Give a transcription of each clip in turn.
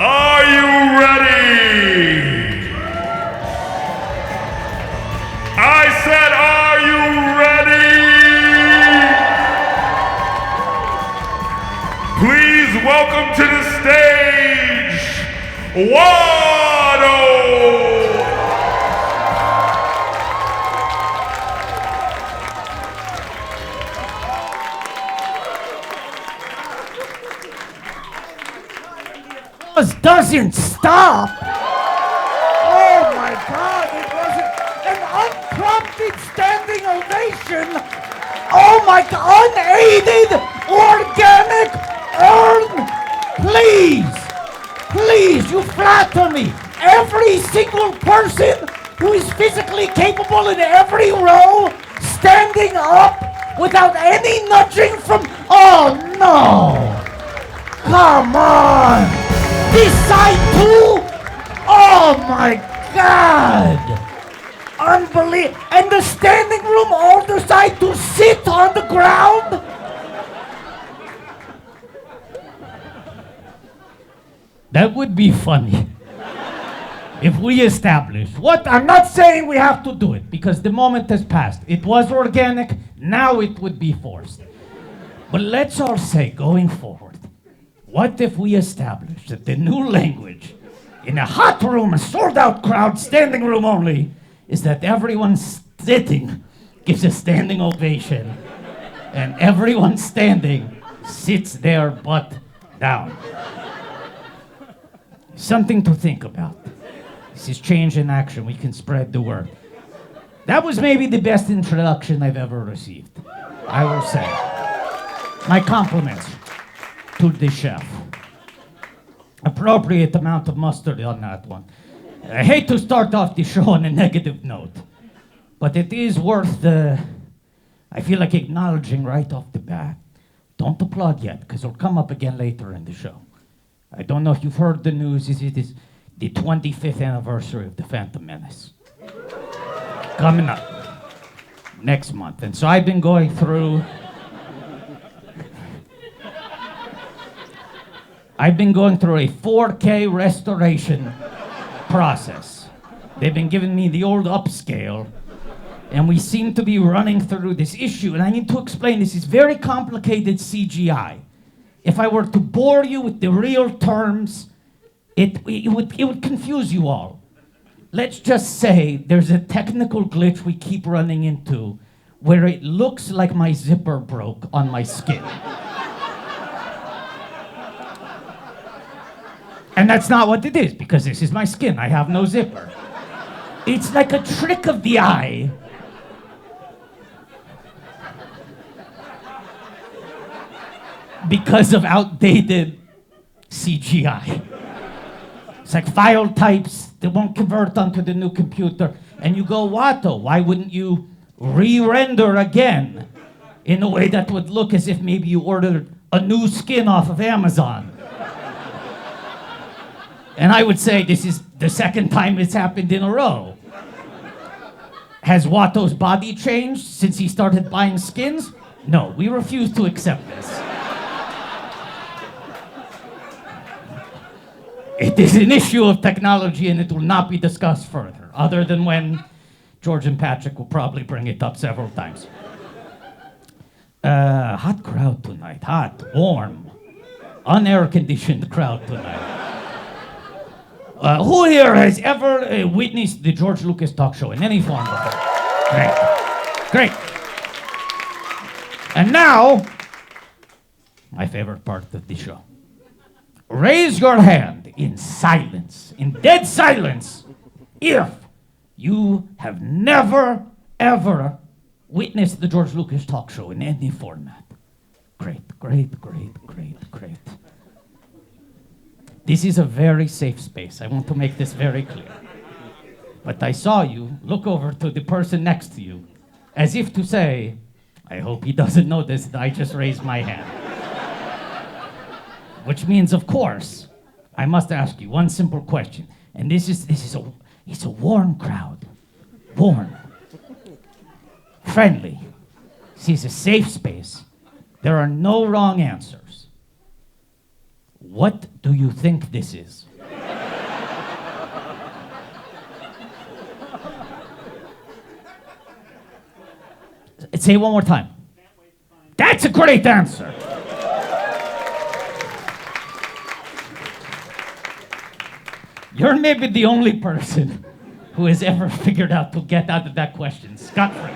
Are you ready? I said, are you ready? Please welcome to the stage, Wado! Doesn't stop. Oh my God, it was an unprompted standing ovation. Oh my God, unaided, organic, earned. Please, you flatter me. Every single person who is physically capable in every row, standing up without any nudging from, oh no. Come on. This side too? Oh my God! Unbelievable. And the standing room all decide to sit on the ground? That would be funny. If we establish what, I'm not saying we have to do it because the moment has passed. It was organic, now it would be forced. But let's all say going forward, what if we establish that the new language in a hot room, a sold-out crowd, standing room only, is that everyone sitting gives a standing ovation and everyone standing sits their butt down. Something to think about. This is change in action. We can spread the word. That was maybe the best introduction I've ever received, I will say. My compliments to the chef. Appropriate amount of mustard on that one. I hate to start off the show on a negative note, but it is worth I feel like acknowledging right off the bat. Don't applaud yet, because it'll come up again later in the show. I don't know if you've heard the news, it is the 25th anniversary of the Phantom Menace. Coming up next month. And so I've been going through a 4K restoration process. They've been giving me the old upscale, and we seem to be running through this issue. And I need to explain, this is very complicated CGI. If I were to bore you with the real terms, it would confuse you all. Let's just say there's a technical glitch we keep running into where it looks like my zipper broke on my skin. And that's not what it is, because this is my skin. I have no zipper. It's like a trick of the eye. Because of outdated CGI. It's like file types that won't convert onto the new computer. And you go, Watto, why wouldn't you re-render again in a way that would look as if maybe you ordered a new skin off of Amazon? And I would say this is the second time it's happened in a row. Has Watto's body changed since he started buying skins? No, we refuse to accept this. It is an issue of technology and it will not be discussed further, other than when George and Patrick will probably bring it up several times. Hot crowd tonight, hot, warm, unair-conditioned crowd tonight. Who here has ever witnessed the George Lucas talk show in any form before? Great. And now, my favorite part of the show. Raise your hand in silence, in dead silence, if you have never, ever witnessed the George Lucas talk show in any format. Great. This is a very safe space. I want to make this very clear. But I saw you look over to the person next to you, as if to say, I hope he doesn't notice that I just raised my hand. Which means, of course, I must ask you one simple question. And it's a warm crowd. Warm. Friendly. This is a safe space. There are no wrong answers. What do you think this is? Say it one more time. That's a great answer. You're maybe the only person who has ever figured out to get out of that question scot-free.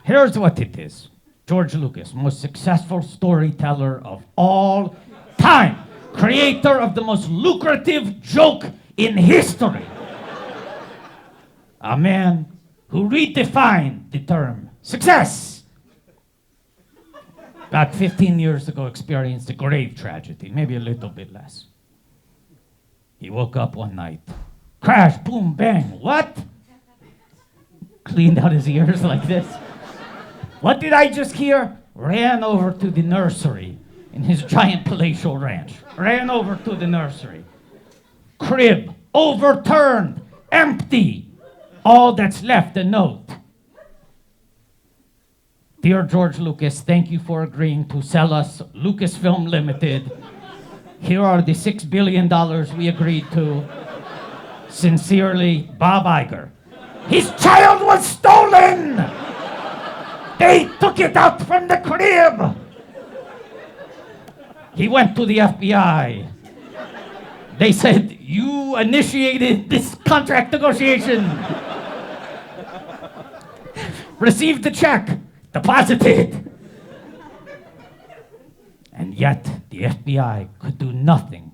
Here's what it is. George Lucas, most successful storyteller of all time, creator of the most lucrative joke in history. A man who redefined the term success. About 15 years ago, experienced a grave tragedy, maybe a little bit less. He woke up one night. Crash, boom, bang. What? Cleaned out his ears like this. What did I just hear? Ran over to the nursery in his giant palatial ranch. Ran over to the nursery. Crib, overturned, empty. All that's left, a note. Dear George Lucas, thank you for agreeing to sell us Lucasfilm Limited. Here are the $6 billion we agreed to. Sincerely, Bob Iger. His child was stolen! They took it out from the crib! He went to the FBI. They said, you initiated this contract negotiation. Received the check, deposited. And yet, the FBI could do nothing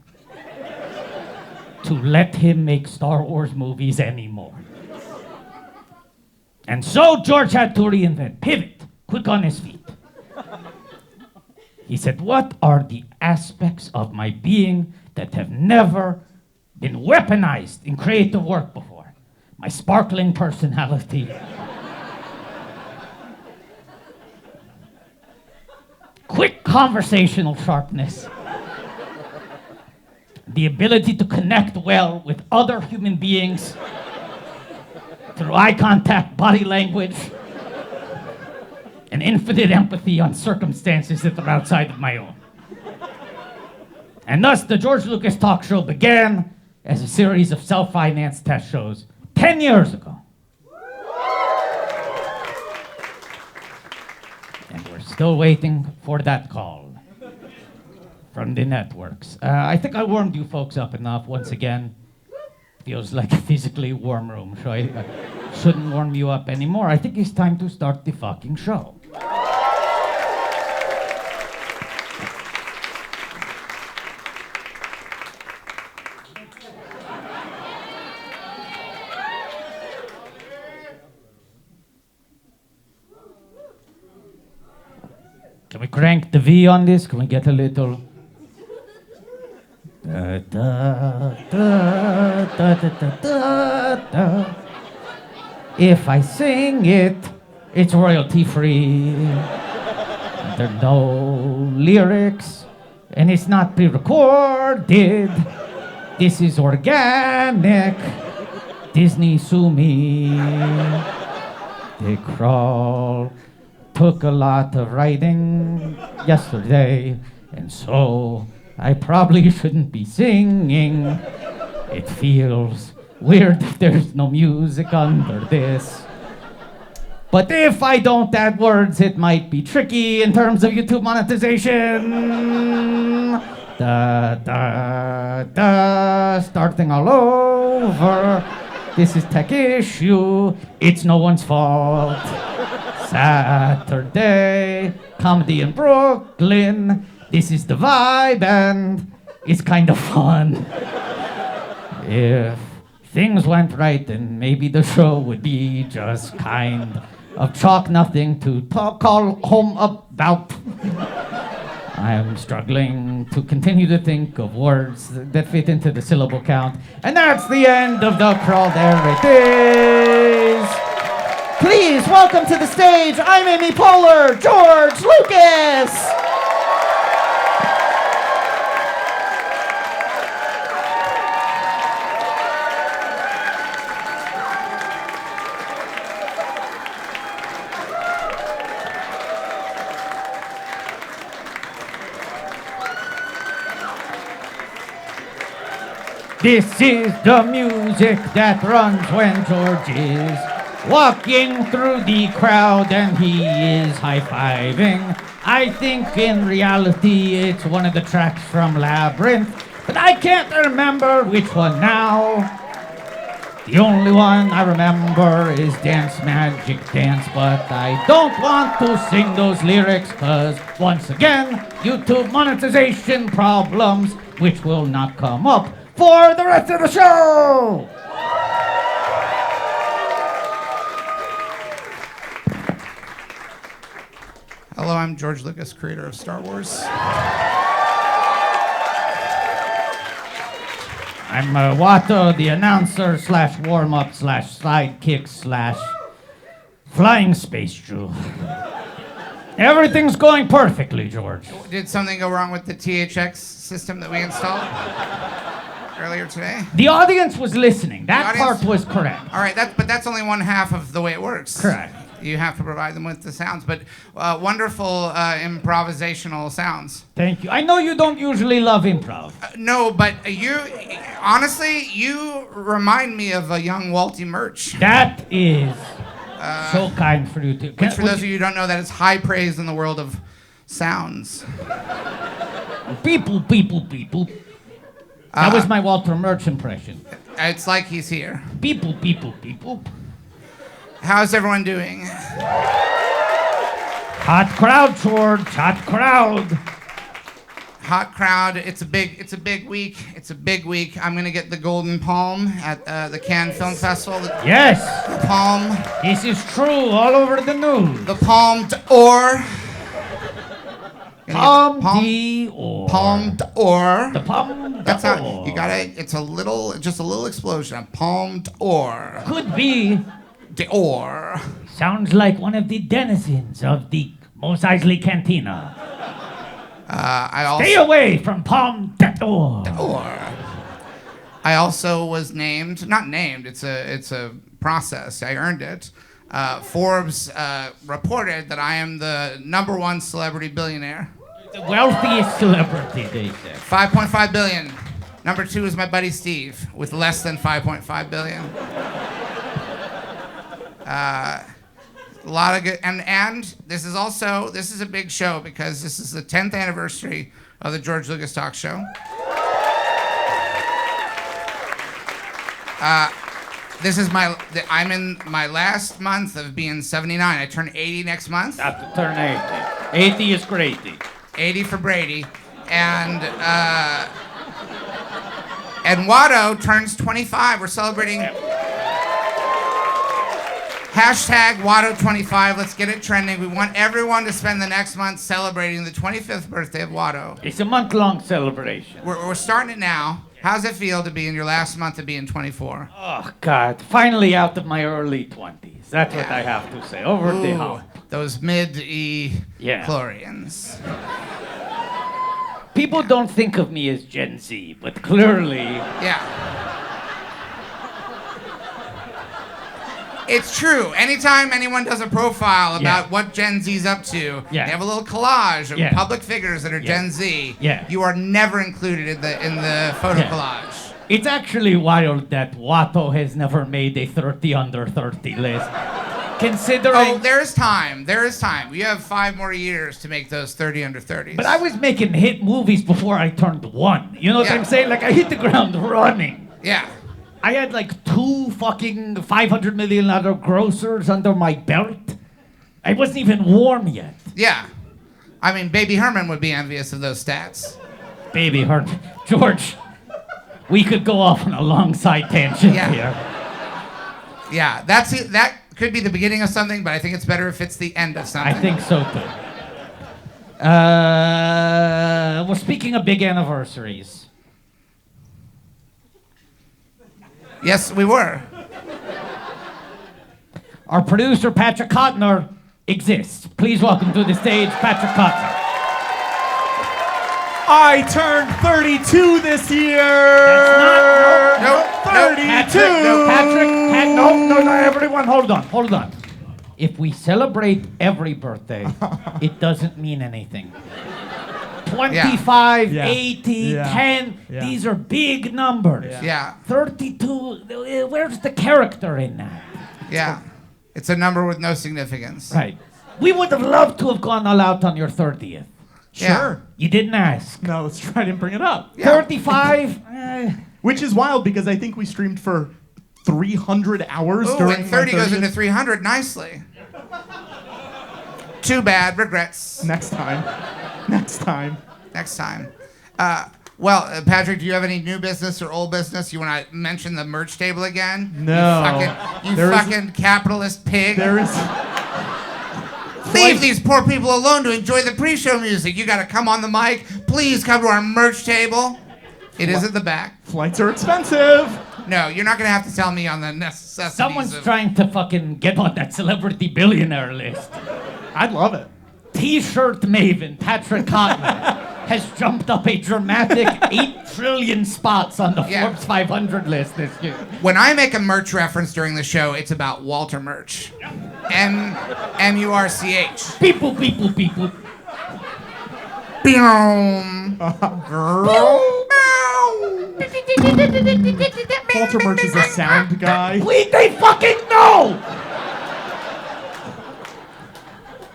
to let him make Star Wars movies anymore. And so George had to reinvent, pivot, quick on his feet. He said, what are the aspects of my being that have never been weaponized in creative work before? My sparkling personality. Quick conversational sharpness. The ability to connect well with other human beings through eye contact, body language, and infinite empathy on circumstances that are outside of my own. And thus, the George Lucas Talk Show began as a series of self-financed test shows 10 years ago. And we're still waiting for that call from the networks. I think I warmed you folks up enough. Once again, feels like a physically warm room, so I shouldn't warm you up anymore. I think it's time to start the fucking show. Can we crank the V on this? Can we get a little... Da, da, da, da, da, da, da. If I sing it, it's royalty free. There are no lyrics, and it's not pre-recorded. This is organic. Disney sue me. They crawl. Took a lot of writing yesterday, and so I probably shouldn't be singing. It feels weird if there's no music under this. But if I don't add words, it might be tricky in terms of YouTube monetization. Da, da, da, starting all over. This is tech issue. It's no one's fault. Saturday, comedy in Brooklyn. This is the vibe and it's kind of fun. If things went right, then maybe the show would be just kind of chalk nothing to call home about. I'm struggling to continue to think of words that fit into the syllable count. And that's the end of the crawl. There it is. Please welcome to the stage, I'm Amy Poehler, George Lucas! This is the music that runs when George is walking through the crowd and he is high-fiving. I think in reality it's one of the tracks from Labyrinth, but I can't remember which one now. The only one I remember is Dance Magic Dance, but I don't want to sing those lyrics cause, once again, YouTube monetization problems, which will not come up for the rest of the show! Hello, I'm George Lucas, creator of Star Wars. I'm Watto, the announcer slash warm-up slash sidekick slash flying space Jew. Everything's going perfectly, George. Did something go wrong with the THX system that we installed earlier today? The audience was listening. That audience- part was correct. All right, but that's only one half of the way it works. Correct. You have to provide them with the sounds, but wonderful improvisational sounds. Thank you. I know you don't usually love improv. No, but honestly, you remind me of a young Walty Murch. That is so kind for you to. Which, for those of you who don't know, that is high praise in the world of sounds. People. That was my Walter Murch impression. It's like he's here. People. How's everyone doing? Hot crowd, George. Hot crowd. Hot crowd. It's a big week. It's a big week. I'm gonna get the Golden Palm at the Cannes Film Festival. Yes. The Palm. This is true. All over the news. The Palme d'Or. Palme d'Or. Palme d'Or. The Palme That's d'Or. how you gotta. It's just a little explosion. Palme d'Or. Could be. D'Or. Sounds like one of the denizens of the Mos Eisley Cantina. Stay away from Palme d'Or. I also was named, not named, it's a process, I earned it. Forbes reported that I am the #1 celebrity billionaire. The wealthiest celebrity, they say. 5.5 billion. Number 2 is my buddy Steve with less than 5.5 billion. A lot of good, and this is a big show because this is the 10th anniversary of the George Lucas Talk Show. I'm in my last month of being 79. I turn 80 next month. Have to turn 80. 80 is great. 80 for Brady, and Watto turns 25. We're celebrating. Hashtag Watto25. Let's get it trending. We want everyone to spend the next month celebrating the 25th birthday of Watto. It's a month-long celebration. We're starting it now. How's it feel to be in your last month of being 24? Oh, God. Finally out of my early 20s. That's what I have to say. Over the hump. Those mid-chlorians. People don't think of me as Gen Z, but clearly... Yeah. It's true. Anytime anyone does a profile about what Gen Z's up to, they have a little collage of public figures that are Gen Z. Yeah. You are never included in the photo collage. It's actually wild that Watto has never made a 30 under 30 list. Considering... Oh, there is time. You have 5 more years to make those 30 under 30s. But I was making hit movies before I turned 1. You know what I'm saying? Like, I hit the ground running. Yeah. I had like 2 fucking $500 million grossers under my belt. I wasn't even warm yet. Yeah. I mean, Baby Herman would be envious of those stats. Baby Herman. George, we could go off on a long side tangent here. Yeah, that could be the beginning of something, but I think it's better if it's the end of something. I think so too. Well, speaking of big anniversaries. Yes, we were. Our producer, Patrick Kottner, exists. Please welcome to the stage, Patrick Kottner. I turned 32 this year. That's not... Nope. 32. Patrick, no, everyone, hold on. If we celebrate every birthday, it doesn't mean anything. 25, Yeah. 80, Yeah. 10. Yeah. These are big numbers. Yeah. 32, where's the character in that? Yeah. It's a number with no significance. Right. We would have loved to have gone all out on your 30th. Yeah. Sure. You didn't ask. No, let's try. I didn't bring it up. Yeah. 35, Which is wild because I think we streamed for 300 hours Ooh, during and 30 my goes 30th. into 300 nicely. Too bad. Regrets. Next time. Next time. Next time. Patrick, do you have any new business or old business? You want to mention the merch table again? No. You There is- fucking capitalist pig. There is. Leave these poor people alone to enjoy the pre-show music. You got to come on the mic. Please come to our merch table. It is at the back. Flights are expensive. No, you're not going to have to tell me on the necessities someone's of... trying to fucking get on that celebrity billionaire list. I'd love it. T-shirt maven Patrick Cotman has jumped up a dramatic 8 trillion spots on the Yeah. Forbes 500 list this year. When I make a merch reference during the show, it's about Walter Murch. M-U-R-C-H. People. Boom. Walter Murch is a sound guy. They fucking know!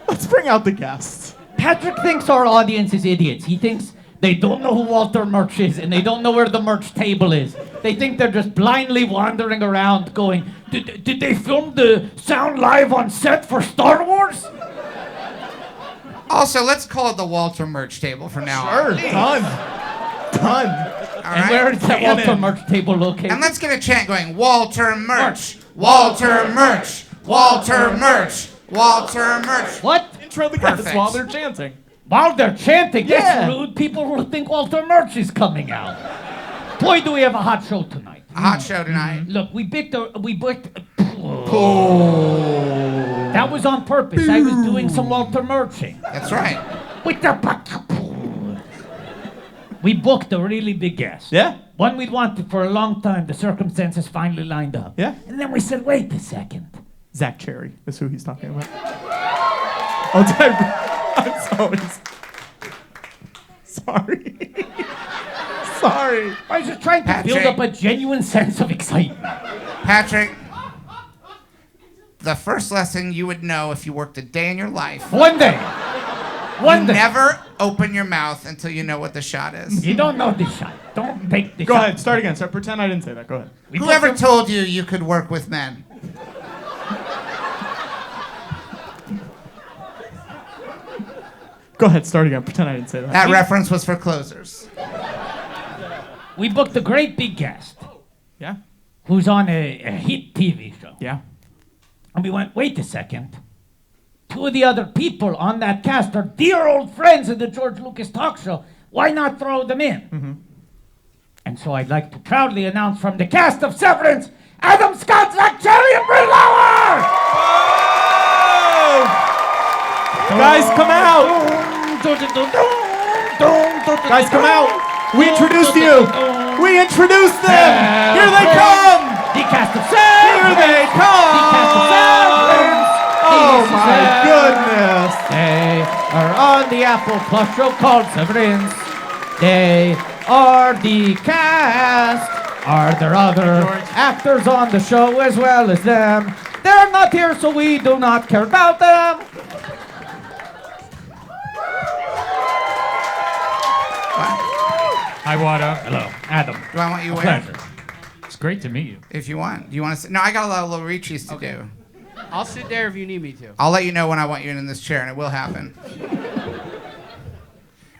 Let's bring out the guests. Patrick thinks our audience is idiots. He thinks they don't know who Walter Murch is and they don't know where the merch table is. They think they're just blindly wandering around going, did they film the sound live on set for Star Wars? Also, let's call it the Walter Merch table from now Sure, on. done. Done. All And right? where is that Cannon. Walter Murch table located? And let's get a chant going. Walter Merch. Walter Merch. Walter Merch. Walter Merch. What? Intro the guests Perfect. while they're chanting. While they're chanting, Yeah. that's rude. People will think Walter Murch is coming out. Boy, do we have a hot show tonight. A hot show tonight. Look, we booked. That was on purpose. I was doing some Walter Murching. That's right. With the we booked a really big guest. Yeah. One we'd wanted for a long time. The circumstances finally lined up. Yeah. And then we said, wait a second. Zach Cherry is who he's talking about. Oh, did I? I'm sorry. Sorry. I was just trying to build Patrick. up a genuine sense of excitement. Patrick, the first lesson you would know if you worked a day in your life. One day. One day. Never open your mouth until you know what the shot is. You don't know the shot. Don't take the Go shot. ahead. Start again. Start. Pretend I didn't say that. Go ahead. We Whoever booked told you you could work with men? Go ahead. Start again. Pretend I didn't say that. That reference was for closers. we booked a great big guest Yeah. who's on a hit TV show. Yeah. And we went, wait a second. 2 of the other people on that cast are dear old friends of the George Lucas talk show. Why not throw them in? Mm-hmm. And so I'd like to proudly announce from the cast of Severance, Adam Scott, Zach Cherry, and Britt Lauer! Guys, come out! Guys, come out! We introduced you! We introduced them! Here they come! The cast of Severance! Here they come! The cast of Severance! Oh This is my Severance. goodness! They are on the Apple Plus show called Severance. They are the cast. Are there other actors on the show as well as them? They're not here, so we do not care about them. Hi, Wada. Hello, Adam. Do I want you wearing? Pleasure. It's great to meet you. If you want. Do you want to sit? No, I got a lot of little reaches to do. I'll sit there if you need me to. I'll let you know when I want you in this chair, and it will happen.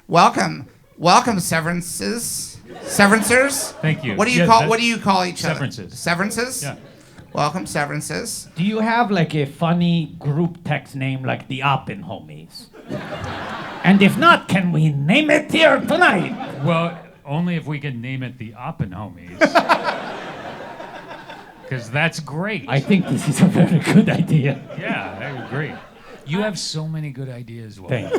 Welcome. Welcome, severances. Severancers? Thank you. What do you Yeah, call that- what do you call each Severances. other? Severances? Yeah. Welcome, severances. Do you have like a funny group text name like the Oppen Homies? And if not, can we name it here tonight? Well, only if we can name it the Oppen Homies. Because that's great. I think this is a very good idea. Yeah, I agree. You have so many good ideas, Wada. Thank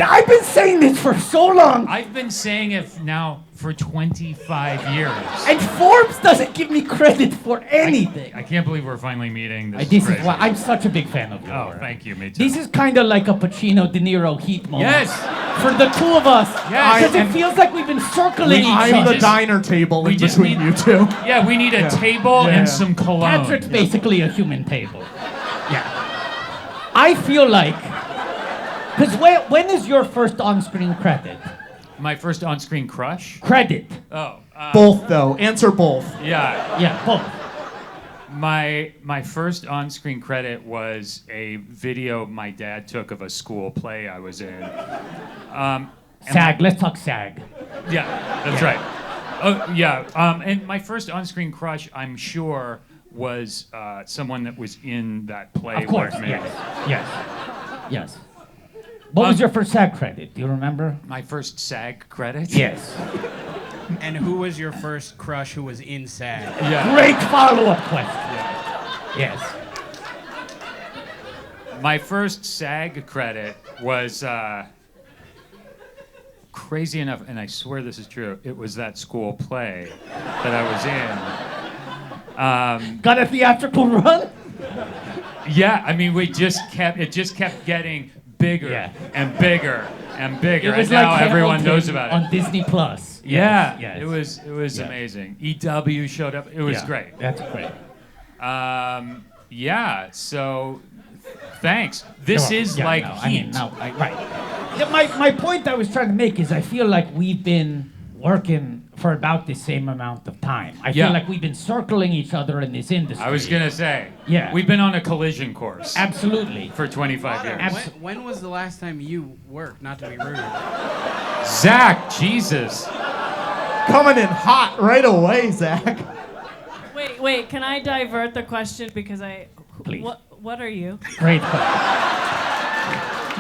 you. I've been saying this for so long. I've been saying it now for 25 years. And Forbes doesn't give me credit for anything. I can't believe we're finally meeting. This This is crazy. why I'm such a big fan of yours. Oh, thank you, me too. This is kind of like a Pacino De Niro Heat moment. Yes. For the two of us. Yes. Because it feels like we've been circling each I'm other. the diner table we in just between need- you two. Yeah, we need a table Yeah. and some cologne. Patrick's basically a human table. Yeah. I feel like, because when is your first on-screen credit? My first on-screen crush? Credit. Oh. Both, though. Answer both. Yeah. Yeah, both. My first on-screen credit was a video my dad took of a school play I was in. SAG. Let's talk SAG. Yeah, that's right. Oh, yeah. And my first on-screen crush, I'm sure, was someone that was in that play. Of course. with me. Yes. What was your first SAG credit? Do you remember? My first SAG credit? Yes. And who was your first crush who was in SAG? Yeah. Great follow-up question. Yes. My first SAG credit was crazy enough, and I swear this is true. It was that school play that I was in. Got a theatrical run? Yeah, I mean, it just kept getting bigger Yeah. and bigger and bigger, It was and now like everyone Hamilton knows about it. on Disney Plus. Yeah, Yes. it was Yeah. amazing. EW showed up. It was Yeah, great. That's great. Yeah, so thanks. This is like heat. Right. Yeah, my point I was trying to make is I feel like we've been working for about the same amount of time. I Yeah. feel like we've been circling each other in this industry. I was gonna say, Yeah. we've been on a collision course Absolutely. for 25 years. When was the last time you worked? Not to be rude. Zach, Jesus. Coming in hot right away, Zach. Wait, can I divert the question because Please. What are you? Great question.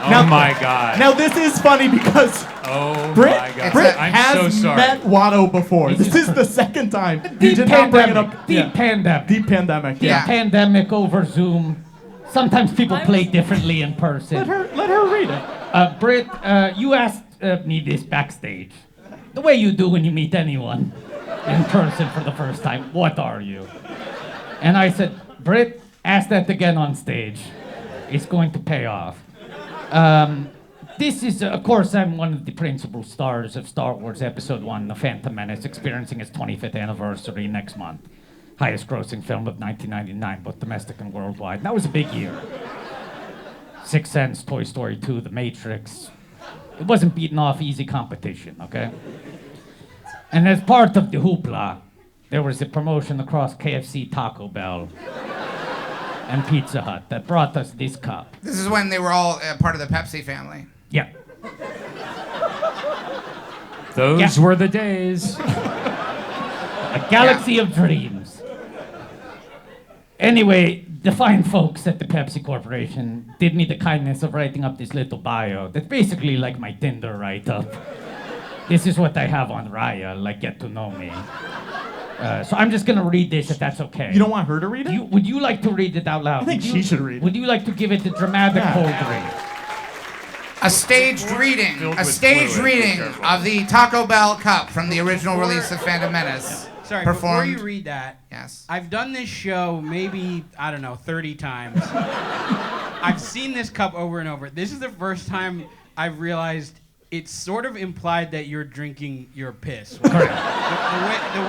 Oh Now- my God. Now, this is funny because Oh Britt, my God. Britt I'm has so sorry. met Watto before. This is the second time. You Deep did not bring it pandemic. up. Deep Yeah. pandemic. Deep pandemic. Deep Yeah. pandemic over Zoom. Sometimes people I play was- differently in person. Let her read it. Britt, you asked me this backstage. The way you do when you meet anyone in person for the first time. What are you? And I said, Britt, ask that again on stage. It's going to pay off. This is, of course, I'm one of the principal stars of Star Wars Episode 1, The Phantom Menace, experiencing its 25th anniversary next month. Highest grossing film of 1999, both domestic and worldwide. That was a big year. Sixth Sense, Toy Story 2, The Matrix. It wasn't beating off easy competition, okay? And as part of the hoopla, there was a promotion across KFC, Taco Bell, and Pizza Hut that brought us this cup. This is when they were all part of the Pepsi family. Yeah. Those Yeah. were the days. A galaxy of dreams. Anyway, the fine folks at the Pepsi Corporation did me the kindness of writing up this little bio that's basically like my Tinder write-up. This is what I have on Raya, like get to know me. So I'm just gonna read this if that's okay. You don't want her to read it? Would you like to read it out loud? I think Would she you- should read it. Would you like to give it a dramatic Yeah. cold read? A staged reading, Filled a with staged fluid, be reading careful. of the Taco Bell Cup from the original release of Phantom Menace. Sorry, Performed. before you read that, Yes. I've done this show maybe, I don't know, 30 times. I've seen this cup over and over. This is the first time I've realized it's sort of implied that you're drinking your piss. The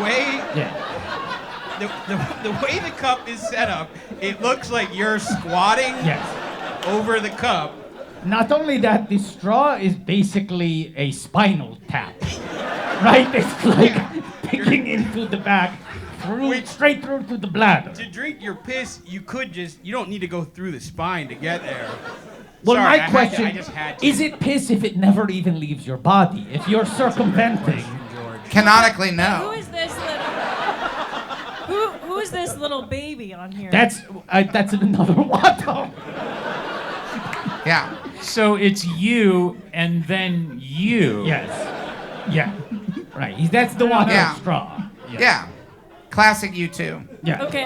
way Yeah. the way the cup is set up, it looks like you're squatting Yes. over the cup. Not only that, the straw is basically a spinal tap. Right? It's like picking into the back, straight through to the bladder. To drink your piss, you don't need to go through the spine to get there. Well, Sorry, my question I just had to. is it piss if it never even leaves your body? If you're circumventing. Canonically, Who no. is this little? Who is this little baby on here? That's another Watto. Yeah. So it's you and then you. Yes. Yeah. Right. That's the Watto Yeah. straw. Yeah. Classic U2. Yeah. Okay,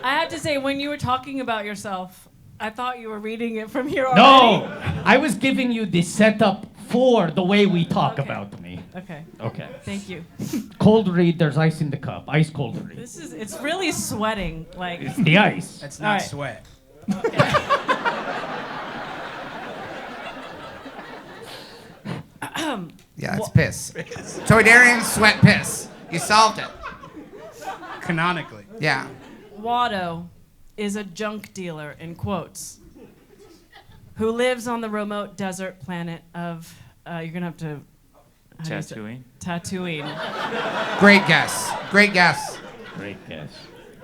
I have to say, when you were talking about yourself, I thought you were reading it from here already. No, I was giving you the setup for the way we talk Okay. about me. Okay, Okay. thank you. Cold read, there's ice in the cup. Ice cold read. It's really sweating. Like, It's the ice. That's All not right. sweat. Yeah, it's piss. Toydarian sweat piss. You solved it. Canonically. Yeah. Watto is a junk dealer, in quotes, who lives on the remote desert planet of, you're going to have to... how do you say- Tatooine. Tatooine. Great guess. Great guess. Great guess.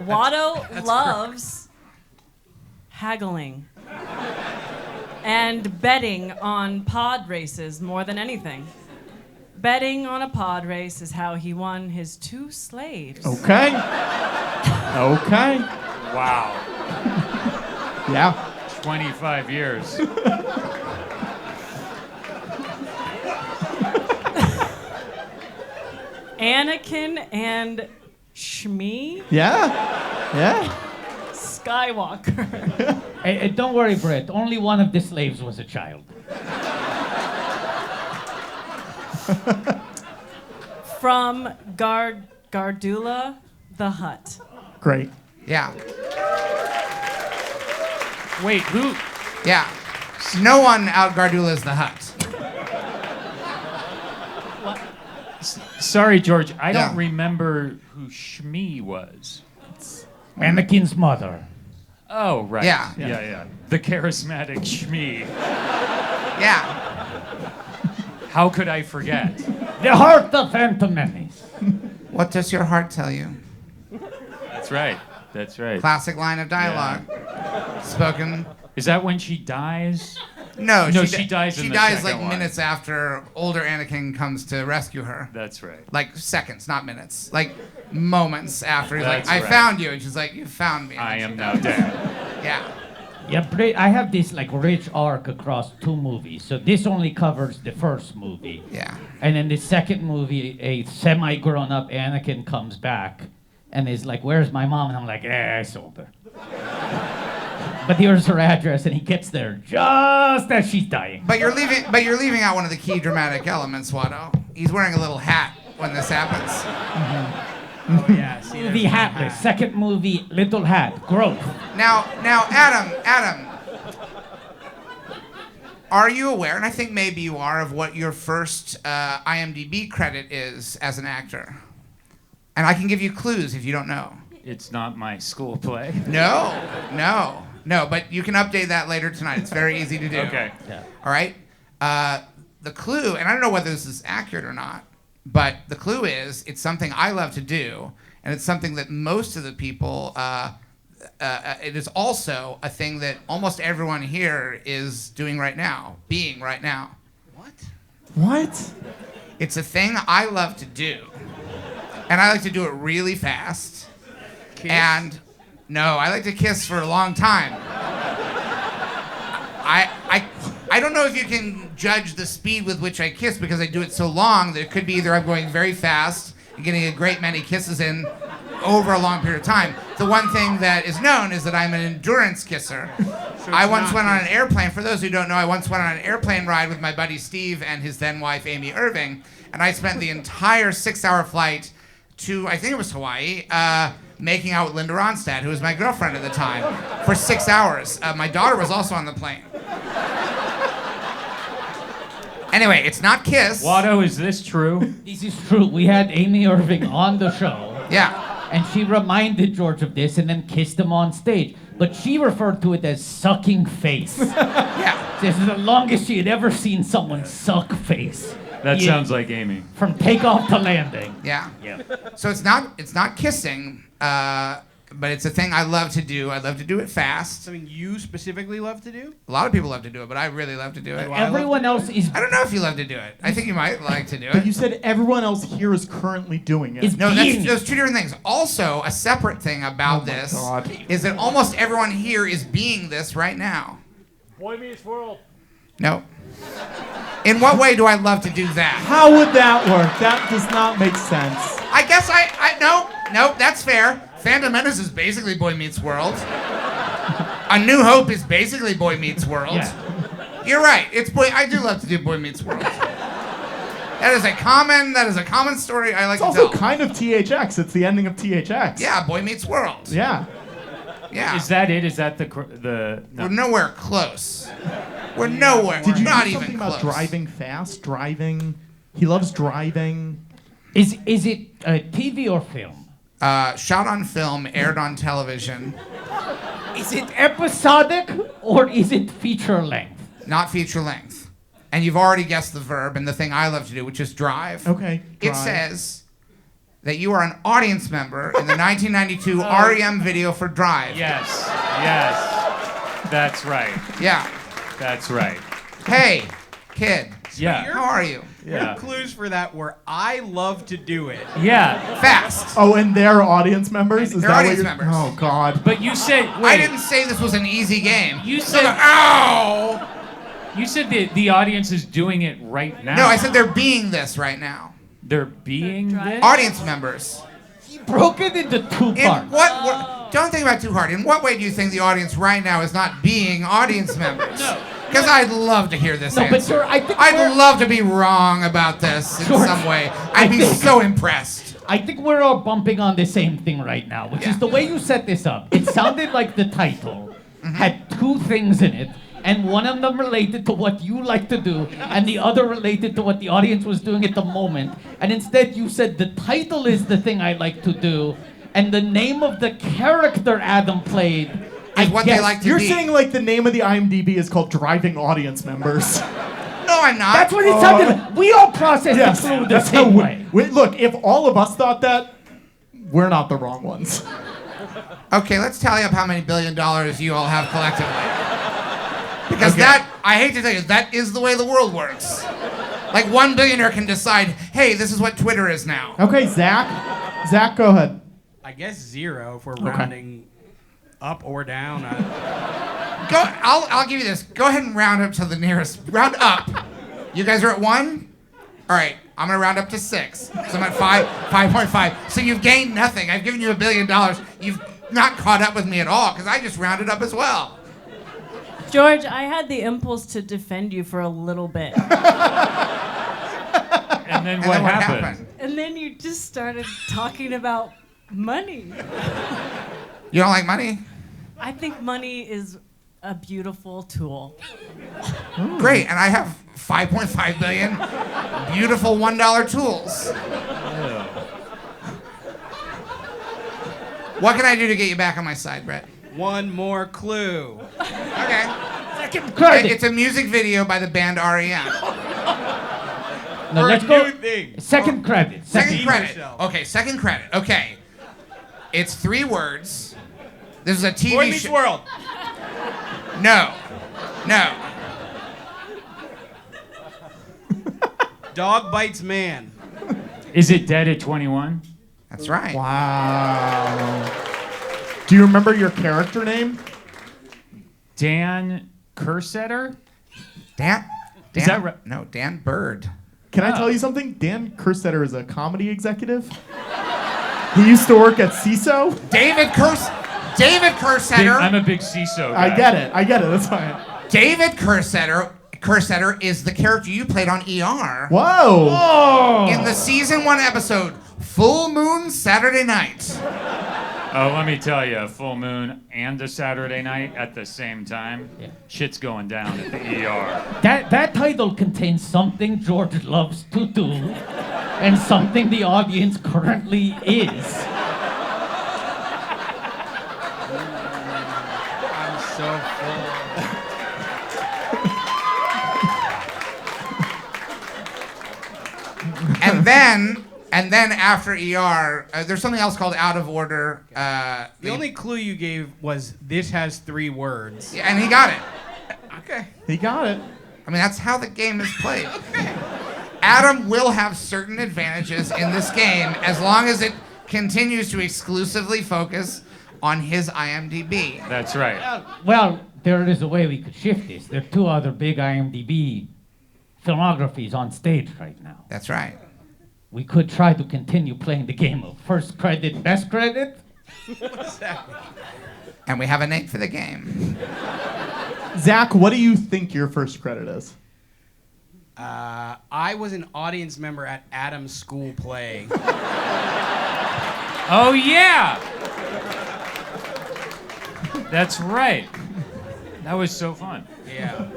Watto loves haggling and betting on pod races more than anything. Betting on a pod race is how he won his 2 slaves. Okay. Okay. Wow. Yeah. 25 years. Anakin and Shmi Yeah. Yeah. Skywalker. Hey, don't worry, Britt. Only one of the slaves was a child. From Gardula the Hutt. Great. Yeah. Wait, who? Yeah. No one out Gardulas the Hutt. Sorry, George. I Yeah. don't remember who Shmi was. Anakin's mother. Oh, right. Yeah. Yeah. The charismatic Shmi. Yeah. How could I forget? The heart of Phantom Menace. What does your heart tell you? That's right. That's right. Classic line of dialogue. Spoken. Is that when she dies? No, No, she dies in She the dies second like one. minutes after older Anakin comes to rescue her. That's right. Like seconds, not minutes. Like moments after. He's That's like, I right. found you. And she's like, you found me. I And am she now dies. dead. Yeah. Yeah, Britt, I have this like rich arc across 2 movies. So this only covers the first movie. Yeah. And in the second movie, a semi-grown up Anakin comes back and is like, "Where's my mom?" And I'm like, I sold her. But here's her address, and he gets there just as she's dying. But you're leaving out one of the key dramatic elements, Watto. He's wearing a little hat when this happens. Oh, yeah. See, Movie there's my hatless. hat. Second movie, little hat. Growth. Now, Adam, are you aware, and I think maybe you are, of what your first IMDb credit is as an actor? And I can give you clues if you don't know. It's not my school play. No, but you can update that later tonight. It's very easy to do. Okay. Yeah. All right? The clue, and I don't know whether this is accurate or not, but the clue is it's something I love to do, and it's something that most of the people, it is also a thing that almost everyone here is doing right now, being right now. What? It's a thing I love to do, and I like to do it really fast. Kiss? And no, I like to kiss for a long time. I don't know if you can judge the speed with which I kiss because I do it so long that it could be either I'm going very fast and getting a great many kisses in over a long period of time. The one thing that is known is that I'm an endurance kisser. I once not went on an kissing. airplane. For those who don't know, I once went on an airplane ride with my buddy Steve and his then wife Amy Irving, and I spent the entire 6-hour flight to, I think it was Hawaii, making out with Linda Ronstadt, who was my girlfriend at the time, for 6 hours. My daughter was also on the plane. Anyway, it's not kiss. Watto, is this true? This is true. We had Amy Irving on the show. Yeah. And she reminded George of this and then kissed him on stage. But she referred to it as sucking face. Yeah. This is the longest she had ever seen someone suck face. That Yeah. sounds like Amy. From takeoff to landing. Yeah. Yeah. So it's not kissing, but it's a thing I love to do. I love to do it fast. Something you specifically love to do? A lot of people love to do it, but I really love to do it. Everyone else is I don't know if you love to do it. I think you might like to do But you it. said everyone else here is currently doing it. Is- No, being- those 2 different things. Also, a separate thing about Oh my this God. is that almost everyone here is being this right now. Boy Meets World. No. In what way do I love to do that? How would that work? That does not make sense. I guess no, that's fair. Phantom Menace is basically Boy Meets World. A New Hope is basically Boy Meets World. Yeah. You're right. I do love to do Boy Meets World. That is a common story I like It's to also tell. kind of THX. It's the ending of THX. Yeah, Boy Meets World. Yeah. Yeah. Is that it? Is that the We're nowhere close. We're nowhere. Did you Not do even something close. about driving fast? Driving. He loves driving. Is it TV or film? Shot on film, aired on television, Is it episodic or is it feature length? not feature length. And you've already guessed the verb and the thing I love to do, which is drive. Okay. It drive. says that you are an audience member in the 1992 REM video for Drive. Yes. That's right. Yeah. That's right. Hey, kid. Yeah. How are you? Yeah. Clues for that were I love to do it. Yeah. Fast. Oh, and they're audience members? Is They're that what audience you're... members. Oh, God. But you said I wait. didn't say this was an easy game. You No, said- no, ow! You said the audience is doing it right now. No, I said they're being this right now. they're being They're this. Audience members. He broke it into two In parts. what? Don't think about it too hard. In what way do you think the audience right now is not being audience members? Because I'd love to hear this No, answer. but sir, I think I'd we're- love to be wrong about this in George, some way. I I'd be think- so impressed. I think we're all bumping on the same thing right now, which Yeah. is the way you set this up. It sounded like the title had two things in it, and one of them related to what you like to do, and the other related to what the audience was doing at the moment. And instead, you said the title is the thing I like to do, and the name of the character Adam played Is what they like to You're be. saying like the name of the IMDb is called Driving Audience Members. No, I'm not. That's what it sounded like. We all processed it through the that's how same we, way. look, if all of us thought that, we're not the wrong ones. Okay, let's tally up how many $1 billion you all have collectively. Because Okay. that, I hate to tell you, that is the way the world works. Like one billionaire can decide, hey, this is what Twitter is now. Okay, Zach. Zach, go ahead. I guess 0 if we're rounding up or down. I'll give you this. Go ahead and round up to the nearest. Round up. You guys are at 1? All right, I'm gonna round up to 6. So I'm at 5.5. So you've gained nothing. I've given you $1 billion. You've not caught up with me at all because I just rounded up as well. George, I had the impulse to defend you for a little bit. And then And what then what happened? happened? And then you just started talking about money. You don't like money? I think money is a beautiful tool. Great, and I have 5.5 billion beautiful $1 tools. What can I do to get you back on my side, Brett? One more clue. Okay. Second credit. It's a music video by the band REM. No, For let's a go. new thing. Second credit. Second Redeem credit. yourself. Okay, second credit. Okay. It's 3 words. This is a Boy TV Meets show. World. No. No. Dog bites man. Is it Dead at 21? That's right. Wow. Do you remember your character name? Dan Kersetter? Dan? Is that right? No, Dan Bird. Can I tell you something? Dan Kerstetter is a comedy executive. He used to work at CISO. David Kersetter. I'm a big CISO guy. I get it. That's fine. David Kersetter is the character you played on ER Whoa. in the season 1 episode, Full Moon Saturday Night. Oh, let me tell you, a full moon and a Saturday night at the same time. Shit's going down at the ER. That title contains something George loves to do and something the audience currently is. I'm so full. And then after ER, there's something else called Out of Order. The only clue you gave was this has 3 words. And he got it. Okay. He got it. I mean, that's how the game is played. Adam will have certain advantages in this game as long as it continues to exclusively focus on his IMDb. That's right. Well, there is a way we could shift this. There are 2 other big IMDb filmographies on stage right now. That's right. We could try to continue playing the game of first credit, best credit. And we have a name for the game. Zach, what do you think your first credit is? I was an audience member at Adam's school play. Oh, yeah! That's right. That was so fun. Yeah.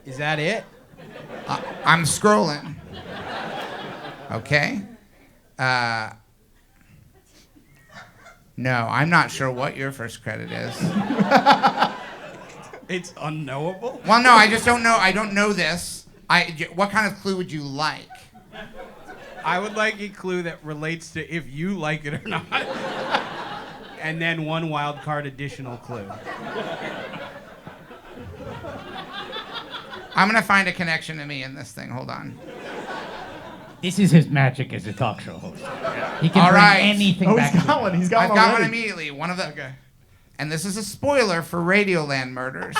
Is that it? I'm scrolling. Okay. No, I'm not sure what your first credit is. It's unknowable. Well, no, I just don't know. I don't know this. What kind of clue would you like? I would like a clue that relates to if you like it or not. And then one wild card additional clue. I'm gonna find a connection to me in this thing. Hold on. This is his magic as a talk show host. He can All bring right. anything Oh, back. he's to got it. one. He's got I've one got one already. immediately. One of the. Okay. And this is a spoiler for Radioland Murders.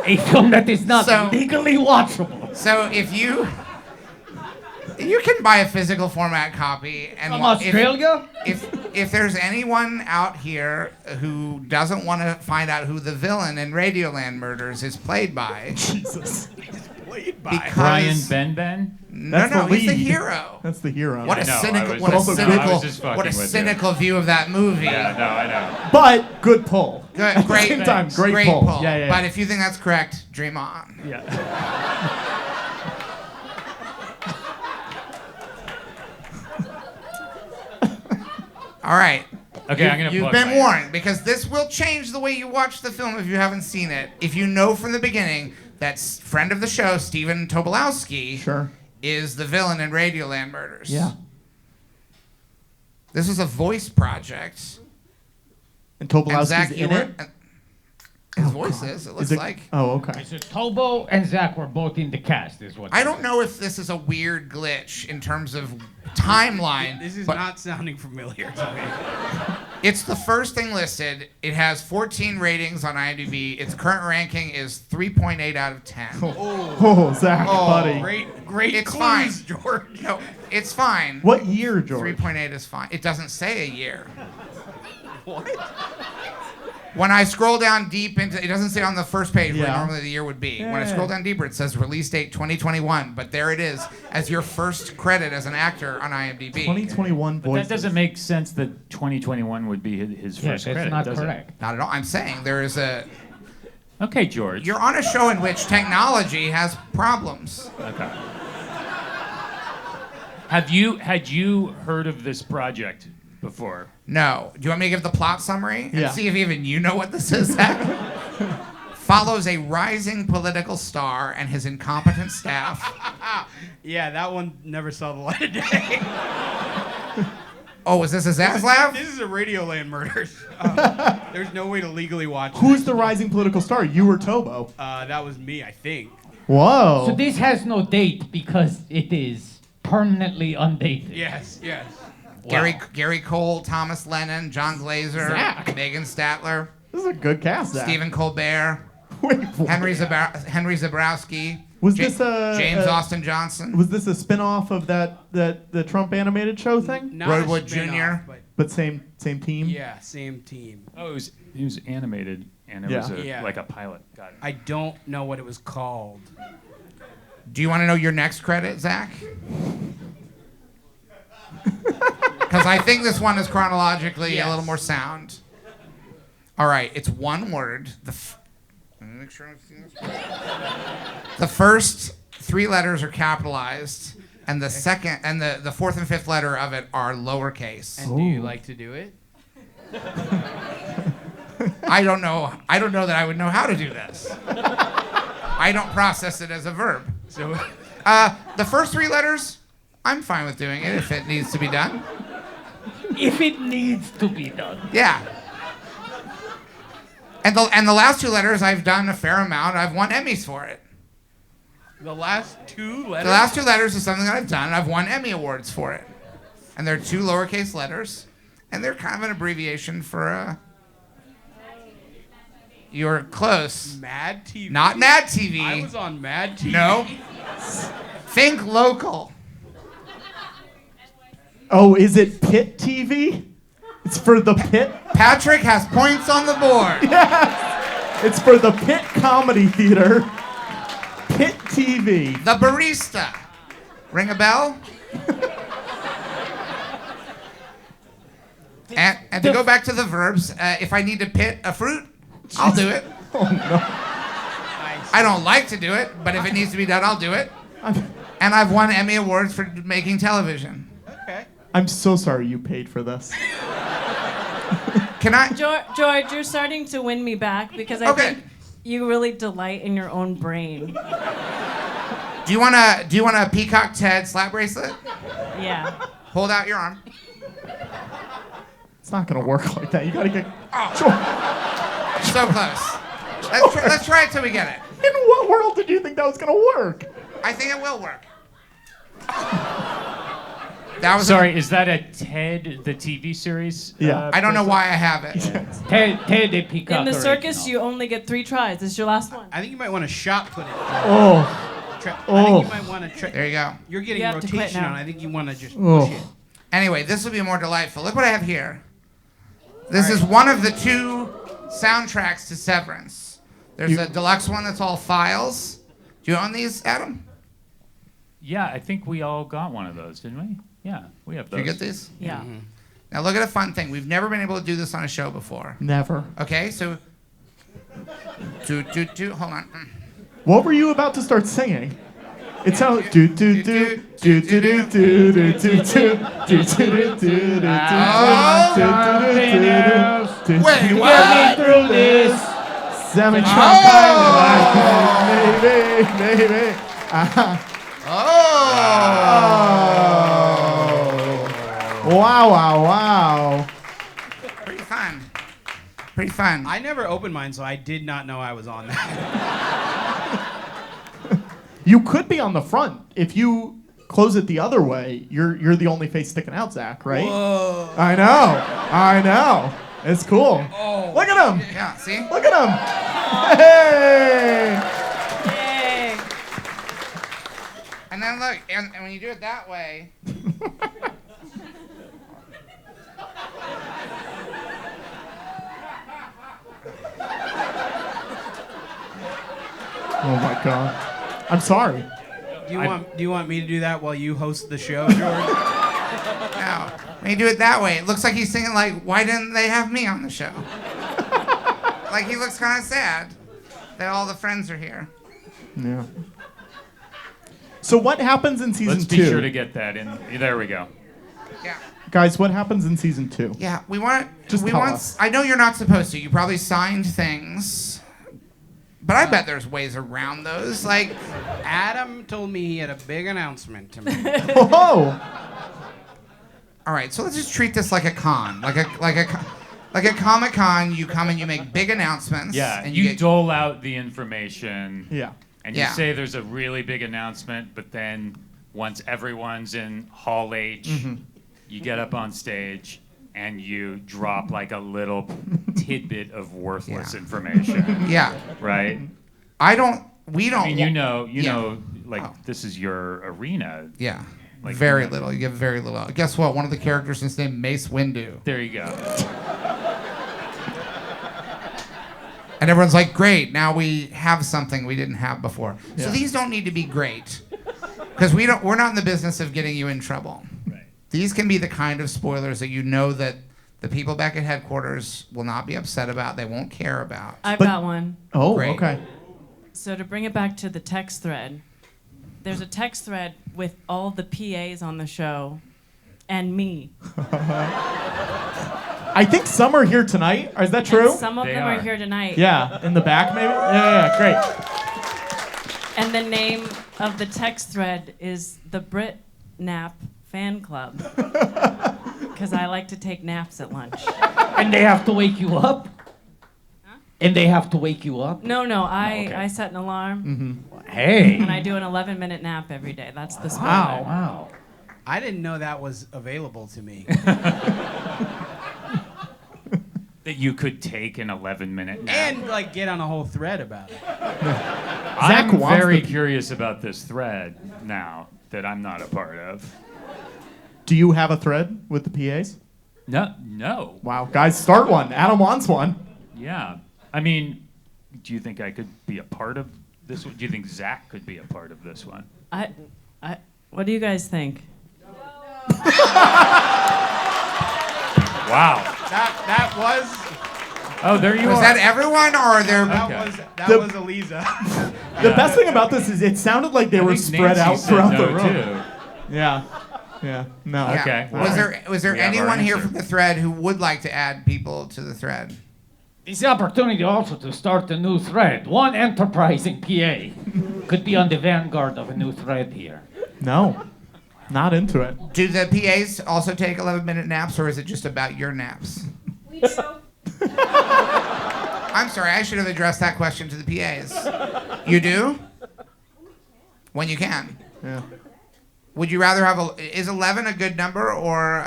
A film that is not So- legally watchable. So if you can buy a physical format copy and From wa- Australia? If there's anyone out here who doesn't want to find out who the villain in Radioland Murders is played by, Jesus. Played by. because Brian Ben? no, That's no, the he's the lead. hero. That's the hero. What a I know, I cynical, was what a just- no, I cynical, was just fucking what a with you. cynical view of that movie. Yeah, no, I know. But good pull. Good, At the great, same time, great, great pull. pull. Yeah, yeah. But if you think that's correct, dream on. Yeah. All right. Okay, I'm gonna You've plug been my- warned because this will change the way you watch the film if you haven't seen it. If you know from the beginning that friend of the show, Stephen Tobolowsky, Sure. is the villain in Radioland Murders. Yeah. This is a voice project. And And Tobolowsky's Zach, you in were. it? His voice is, it looks Is it? like. Oh, okay. So Tobo and Zach were both in the cast, is what. I don't know if this is a weird glitch in terms of timeline. This is but not sounding familiar to me. It's the first thing listed. It has 14 ratings on IMDb. Its current ranking is 3.8 out of 10. Oh, Zach, buddy. Great It's clues, fine. George. No, it's fine. What year, George? 3.8 is fine. It doesn't say a year. What? When I scroll down deep into, it doesn't say on the first page where Yeah. normally the year would be. When I Yeah. scroll down deeper, it says release date 2021, but there it is as your first credit as an actor on IMDb. 2021 But voices. that doesn't make sense that 2021 would be his Yeah, first that's credit, not does it? correct. Not at all. I'm saying there is a. Okay, George. You're on a show in which technology has problems. Okay. Had you heard of this project before? No. Do you want me to give the plot summary and Yeah. see if even you know what this is, Zach? Follows a rising political star and his incompetent staff. Yeah, that one never saw the light of day. Oh, is this a Zaslav? This is a Radioland Murders. There's no way to legally watch Who's this. the rising political star? You or Tobo? That was me, I think. Whoa. So this has no date because it is permanently undated. Yes. Gary Cole, Thomas Lennon, John Glazer, Zach. Megan Statler, This is a good cast, Zach. Stephen Colbert, Wait, what? Henry Zabrowski, Was this a- James a- Austin Johnson, Was this a spin-off of the Trump animated show thing? Not Roadwood a spin-off, Jr.? but But same team? yeah, same team. Oh, it was animated, and it Yeah. was Yeah. like a pilot. Got it. I don't know what it was called. Do you want to know your next credit, Zach? Because I think this one is chronologically a little more sound. All right, it's one word. Let me make sure I'm seeing this. The first three letters are capitalized, and the second and the fourth and fifth letter of it are lowercase. And do you like to do it? I don't know. I don't know that I would know how to do this. I don't process it as a verb. So The first three letters, I'm fine with doing it if it needs to be done. If it needs to be done. Yeah. And the last two letters I've done a fair amount. I've won Emmys for it. the last two letters. The last two letters is something that I've done, and I've won Emmy Awards for it. And they're two lowercase letters, and they're kind of an abbreviation for You're close. Mad TV. Not Mad TV. I was on Mad TV. No. Think local. Oh, is it Pit TV? It's for the Pit? Patrick has points on the board. Yes! It's for the Pit Comedy Theater. Pit TV. The barista. Ring a bell? And to go back to the verbs, if I need to pit a fruit, I'll do it. Oh, no. I don't like to do it, but if it needs to be done, I'll do it. And I've won Emmy Awards for making television. Okay. I'm so sorry you paid for this. Can I? George, you're starting to win me back because I Okay. think you really delight in your own brain. Do you want a Peacock Ted slap bracelet? Yeah. Hold out your arm. It's not gonna work like that. You gotta get. So close. Let's try it till we get it. In what world did you think that was gonna work? I think it will work. That was Sorry, is that a Ted, the TV series? Yeah. I don't know why I have it. Ted de Peacock In the circus, original. you only get 3 tries. This is your last one. I think you might want to shot put it. Oh. I think you might want to try. There you go. You're getting You have to quit rotation now. on. I think you want to just Oh. push it. Anyway, this will be more delightful. Look what I have here. This is one of the 2 soundtracks to Severance. There's a deluxe one that's all files. Do you own these, Adam? Yeah, I think we all got one of those, didn't we? Yeah, we have Did those. you get these? Yeah. Now look at a fun thing. We've never been able to do this on a show before. Never. Okay, so hold on. What were you about to start singing? It sounds do do do do do do do do do do do do do do. Wait, what? Through this semi-trunk maybe. Wow. Pretty fun. Pretty fun. I never opened mine, so I did not know I was on that. You could be on the front. If you close it the other way, you're the only face sticking out, Zach, right? Whoa. I know. It's cool. Oh. Look at him. Yeah, see? Look at him. Hey. Yay. And then look, and when you do it that way. Oh my God. I'm sorry. Do you want me to do that while you host the show, George? Now, when you do it that way, it looks like he's singing like, why didn't they have me on the show? Like he looks kind of sad that all the friends are here. Yeah. So what happens in season Let's 2? be sure to get that in. There we go. Yeah. Guys, what happens in season 2? Yeah, we want Just tell us. I know you're not supposed to. You probably signed things. But I bet there's ways around those. Like, Adam told me he had a big announcement to make. Oh. all right, so let's just treat this like a con, like a Comic-Con. You come and you make big announcements. Yeah, and you get, dole out the information. Yeah. And you Yeah. say there's a really big announcement, but then once everyone's in Hall H, you get up on stage and you drop like a little tidbit of worthless Yeah. information. Yeah, Right? we don't. I mean, you know, Yeah. like Oh. this is your arena. Yeah, Like, very you know. little. You get very little. Guess what? One of the characters is named Mace Windu. There you go. And everyone's like, great, now we have something we didn't have before. So Yeah. these don't need to be great. Because we're not in the business of getting you in trouble. Right. These can be the kind of spoilers that you know that the people back at headquarters will not be upset about, they won't care about. I've But- got one. Oh, Great. okay. So to bring it back to the text thread, there's a text thread with all the PAs on the show and me. I think some are here tonight. Is that true? And some of They them are. are here tonight. Yeah, in the back maybe? Yeah, great. And the name of the text thread is the Britt Nap Fan Club. Because I like to take naps at lunch. And they have to wake you up? And they have to wake you up? No, I okay. I set an alarm Hey. and I do an 11-minute nap every day. That's the spoiler. Wow. I didn't know that was available to me. That you could take an 11-minute nap. And like get on a whole thread about it. Zach I'm wants very the- curious about this thread now that I'm not a part of. Do you have a thread with the PAs? No. Wow, guys, start one. Adam wants one. Yeah. I mean, do you think I could be a part of this one? Do you think Zach could be a part of this one? What do you guys think? Wow. That was Oh, there you Was are. that everyone, or are there? That The- was Eliza. The best thing about this is it sounded like they I were think spread Nancy out said throughout no, the room. too. Yeah. Yeah. No. Yeah. Okay, Was well, there we have our anyone here answer. from the thread who would like to add people to the thread? It's the opportunity also to start a new thread. One enterprising PA could be on the vanguard of a new thread here. No. Not into it. Do the PAs also take 11-minute naps, or is it just about your naps? I'm sorry, I should have addressed that question to the PAs. You do? When you can. Yeah. Would you rather have is 11 a good number, or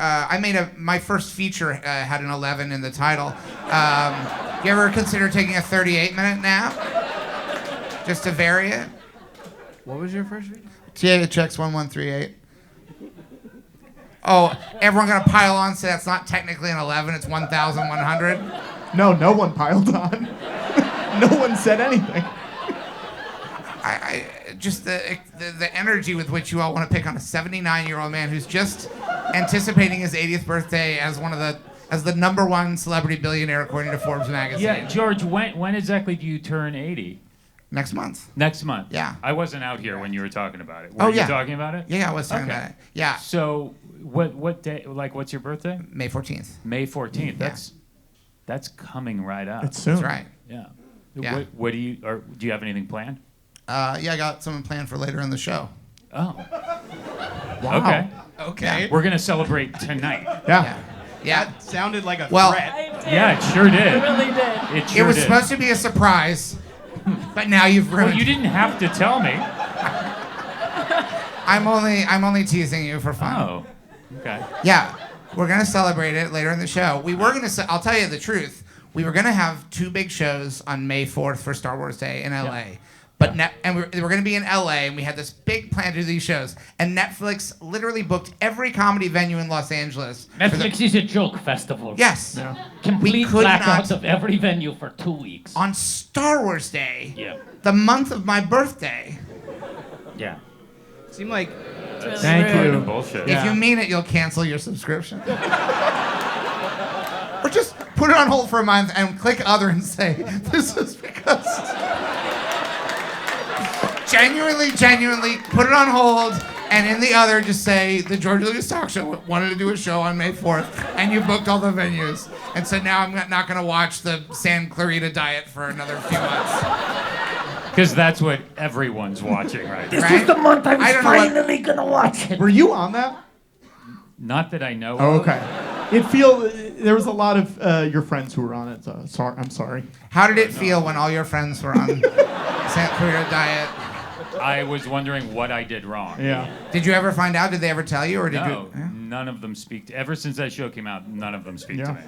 my first feature had an 11 in the title. You ever consider taking a 38-minute nap? Just to vary it? What was your first read? TA checks 1138. Oh, everyone gonna pile on, say that's not technically an 11, it's 1,100? No, no one piled on. No one said anything. Just the energy with which you all want to pick on a 79-year-old man who's just anticipating his 80th birthday as the #1 celebrity billionaire according to Forbes magazine. Yeah, George, when exactly do you turn 80? Next month. Next month. Yeah. I wasn't out here when you were talking about it. Oh, Were you yeah. talking about it? Yeah, I was talking Okay. about it. Yeah, So what day? Like, what's your birthday? May 14th. May 14th. That's coming right up. It's soon. That's right. Yeah. Yeah. What do you have anything planned? Yeah, I got something planned for later in the show. Oh. Wow. Okay. Okay. We're gonna celebrate tonight. Yeah. Yeah. That sounded like a Well- threat. Yeah, it sure did. It really did. It sure It was did. supposed to be a surprise, but now you've ruined Well, you didn't have to tell me. I'm only teasing you for fun. Oh. Okay. Yeah, we're gonna celebrate it later in the show. We were gonna. I'll tell you the truth. We were gonna have 2 big shows on May 4th for Star Wars Day in LA, but we were gonna be in LA, and we had this big plan to do these shows. And Netflix literally booked every comedy venue in Los Angeles. for the- Netflix is a joke festival. Yes. Yeah. Complete could blackouts not- of every venue for 2 weeks. On Star Wars Day, Yeah. the month of my birthday. Yeah. Seemed like It's really Thank rude. you. Bullshit. Yeah. If you mean it, you'll cancel your subscription. Or just put it on hold for a month and click other and say, this is because... Genuinely put it on hold, and in the other just say, the George Lucas Talk Show wanted to do a show on May 4th, and you booked all the venues. And so now I'm not going to watch the San Clarita Diet for another few months. Because that's what everyone's watching right now. Right? This is the month I was I don't know what- finally gonna watch it. Were you on that? Not that I know Oh, of. okay. There was a lot of your friends who were on it. So I'm sorry. How did it feel when all your friends were on San Clarita Diet? I was wondering what I did wrong. Yeah. Did you ever find out? Did they ever tell you, or did No, you? Yeah? none of them speak. Ever since that show came out, none of them speak Yeah. to me.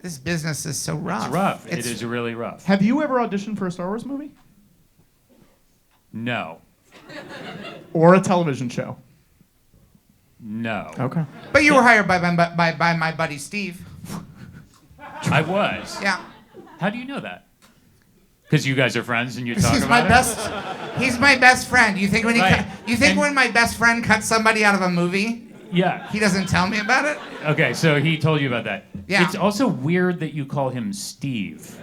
This business is so rough. It's rough. It's- It is really rough. Have you ever auditioned for a Star Wars movie No. or a television show? No. Okay. But you were hired by my buddy Steve. I was. Yeah. How do you know that? Because you guys are friends and you talk He's about my it? best. He's my best friend. You think when Right. And- when my best friend cuts somebody out of a movie, Yeah. he doesn't tell me about it? Okay, so he told you about that. Yeah. It's also weird that you call him Steve.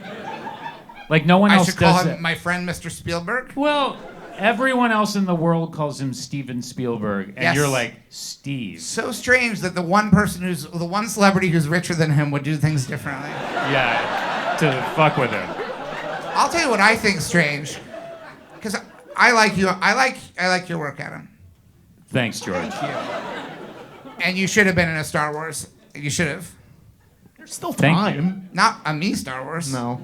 Like no one I else should call does him it. my friend Mr. Spielberg. Well, everyone else in the world calls him Steven Spielberg, and Yes. you're like Steve. So strange that the one celebrity who's richer than him would do things differently. Yeah, to fuck with him. I'll tell you what I think strange, because I like you. I like your work, Adam. Thanks, George. And you should have been in a Star Wars. You should have. There's still Thank time. Not a me Star Wars. No.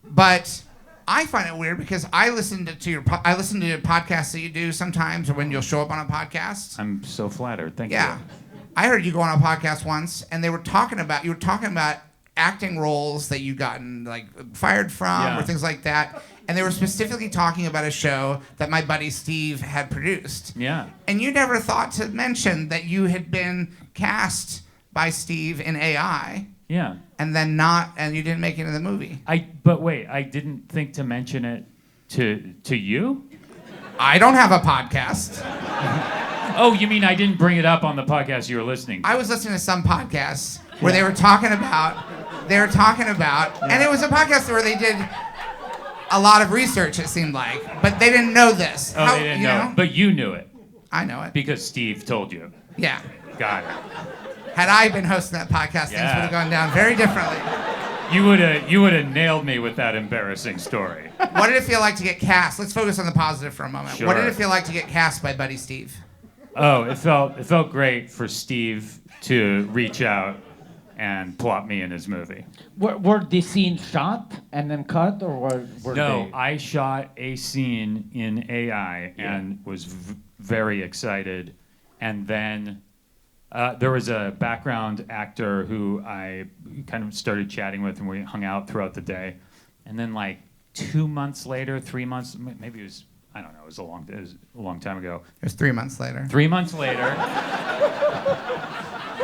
But I find it weird because I listen to podcasts that you do sometimes, or when you'll show up on a podcast. I'm so flattered. Thank Yeah, you. I heard you go on a podcast once, and you were talking about acting roles that you gotten like fired from Yeah. or things like that, and they were specifically talking about a show that my buddy Steve had produced. Yeah. And you never thought to mention that you had been cast by Steve in AI, Yeah. and you didn't make it in the movie. But wait, I didn't think to mention it to you? I don't have a podcast. Oh, you mean I didn't bring it up on the podcast you were listening to? I was listening to some podcasts where they were talking about they were talking about, and it was a podcast where they did a lot of research, it seemed like, but they didn't know this. Oh, they didn't know it, but you knew it I know it. because Steve told you. Yeah. Got it. Had I been hosting that podcast, things Yeah. would have gone down very differently. You would have nailed me with that embarrassing story. What did it feel like to get cast? Let's focus on the positive for a moment. Sure. What did it feel like to get cast by Buddy Steve? Oh, it felt great for Steve to reach out and plot me in his movie. Were the scenes shot and then cut, or were No, they? I shot a scene in AI and was very excited, and then there was a background actor who I kind of started chatting with, and we hung out throughout the day, and then like 2 months later, 3 months, maybe it was, I don't know, it was a long time ago. It was 3 months later. 3 months later.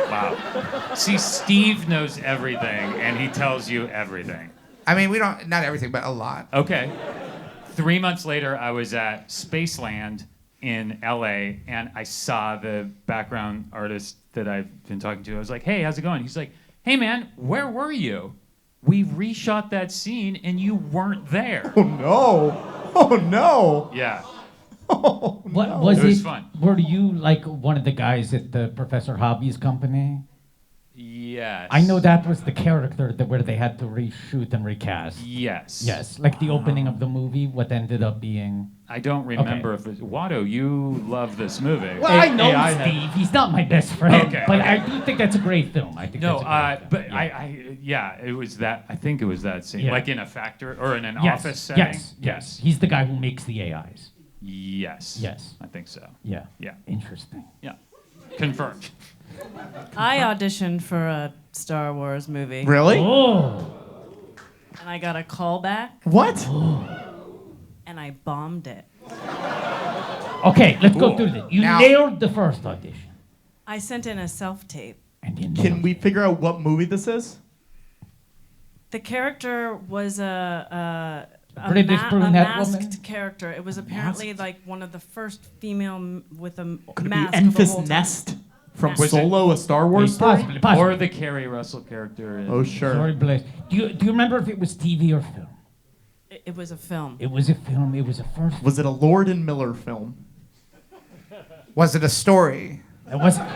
Wow. See, Steve knows everything, and he tells you everything. I mean, we don't, not everything, but a lot. Okay. 3 months later, I was at Spaceland in LA, and I saw the background artist that I've been talking to. I was like, hey, how's it going? He's like, hey, man, where were you? We reshot that scene, and you weren't there. Oh no! Oh no! Yeah. Oh, What no. was It was fun. Were you like one of the guys at the Professor Hobby's company? Yes. I know that was the character where they had to reshoot and recast. Yes. Yes, like the opening of the movie, what ended up being. I don't remember if it... Watto, you love this movie. Well, I know AI Steve. He's not my best friend, Okay, but okay. I do think that's a great film. I think No, that's a great film. but Yeah. it was that. I think it was that scene, Yeah. like in a factory or in an Yes, office setting. yes. He's the guy who makes the AIs. Yes. Yes. I think so. Yeah. Yeah. Interesting. Yeah. Confirmed. I auditioned for a Star Wars movie. Really? Oh. And I got a call back, What? and I bombed it. Okay, let's go Ooh. through this. You Now- nailed the first audition. I sent in a self-tape. And you Can nailed we figure out what movie this is? The character was a British brunette masked woman? character. It was apparently like one of the first female with a Could it mask. be the Enfys whole time. Nest from Was it- Solo, a Star Wars story? Possibly. Or the Carrie Russell character. In, Oh, sure. Sorry, Blaze. Do you remember if it was TV or film? It was a film. It was a film. It was a first. Was it a Lord and Miller film? Was it a story? It wasn't.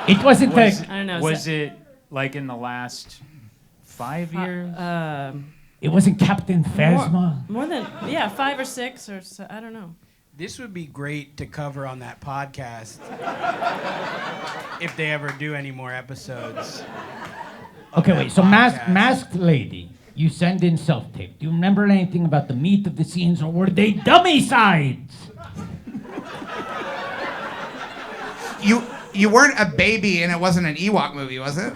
It wasn't Was, the. I don't know. was it like in the last 5 years? It wasn't Captain Phasma. More than 5 or 6 or so, I don't know. This would be great to cover on that podcast if they ever do any more episodes. Okay, wait. So Podcast. masked lady, you send in self-tape. Do you remember anything about the meat of the scenes, or were they dummy sides? You weren't a baby, and it wasn't an Ewok movie, was it?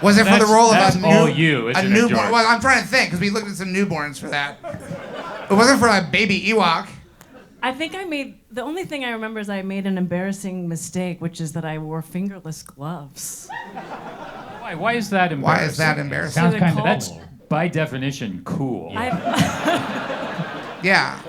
Was it for the role of That's a all you, isn't it, newborn? George? Well, I'm trying to think because we looked at some newborns for that. It wasn't for a baby Ewok. I think the only thing I remember is I made an embarrassing mistake, which is that I wore fingerless gloves. Why is that embarrassing? Why is that embarrassing? Sounds the kind of. call- That's by definition cool. Yeah.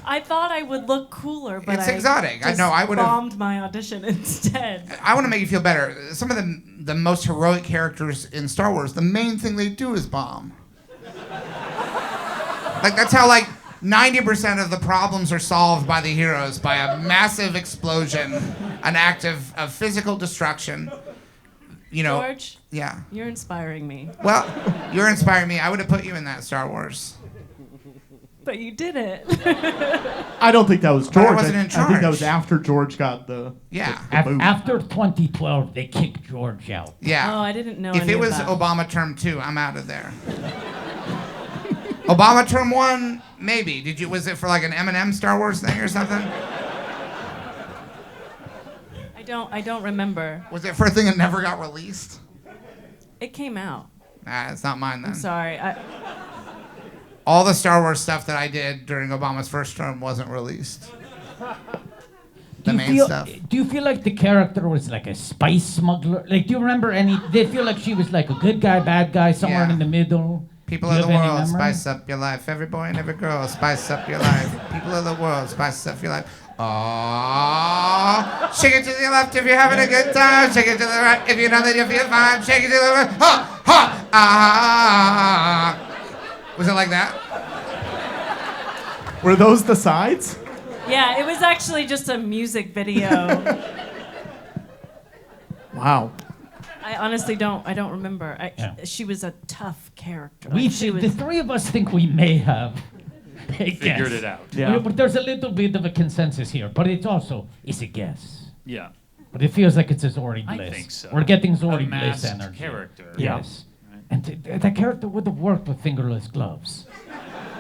I thought I would look cooler, but It's I exotic. I just know, I would've- bombed my audition instead. I want to make you feel better. Some of the most heroic characters in Star Wars, the main thing they do is bomb. Like that's how 90% of the problems are solved by the heroes by a massive explosion, an act of physical destruction. You know. George, Yeah. you're inspiring me. Well, you're inspiring me. I would have put you in that Star Wars. But you did it. I don't think that was But I George. wasn't in I think that charge. was after George got the. Yeah. the boot. After 2012, they kicked George out. Yeah. Oh, I didn't know If any it of was that. Obama term 2, I'm out of there. Obama term 1, maybe. Was it for like an Eminem Star Wars thing or something? I don't remember. Was it for a thing that never got released? It came out. Nah, it's not mine then. I'm sorry. All the Star Wars stuff that I did during Obama's first term wasn't released. The main stuff. Do you feel like the character was like a spice smuggler? Like, do you remember any? They feel like she was like a good guy, bad guy, somewhere Yeah. in the middle. People Do you of the have any world, memory? spice up your life. Every boy and every girl, spice up your life. People of the world, spice up your life. Ah, shake it to the left if you're having a good time. Shake it to the right if you know that you feel fine. Shake it to the right. Ha, ha, ah. Was it like that? Were those the sides? Yeah, it was actually just a music video. Wow. I honestly don't remember. Yeah. She was a tough character. The three of us think we may have Figured it out. Yeah. But there's a little bit of a consensus here, but it's a guess. Yeah. But it feels like it's a Zori I Bliss. think so. We're getting A Zori Bliss masked energy. character. Yes. And that character would have worked with fingerless gloves.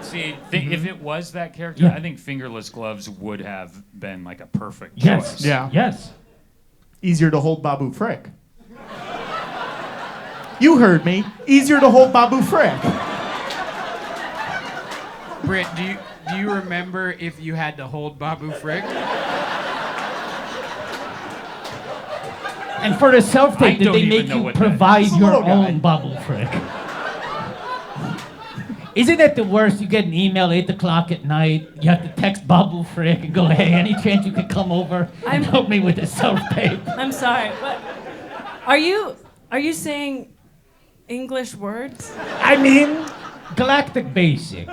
See, if it was that character, Yeah. I think fingerless gloves would have been like a perfect Yes. choice. Yeah. Yes. Easier to hold Babu Frick. You heard me. Easier to hold Babu Frick. Britt, do you remember if you had to hold Babu Frick? And for the self-tape, I did don't they even make know you what that provide is. your Little guy. own bubble frick? Isn't it the worst? You get an email 8 o'clock at night, you have to text Babu Frick and go, hey, any chance you could come over and help me with the self-tape? I'm sorry, but are you saying English words? I mean, Galactic Basic.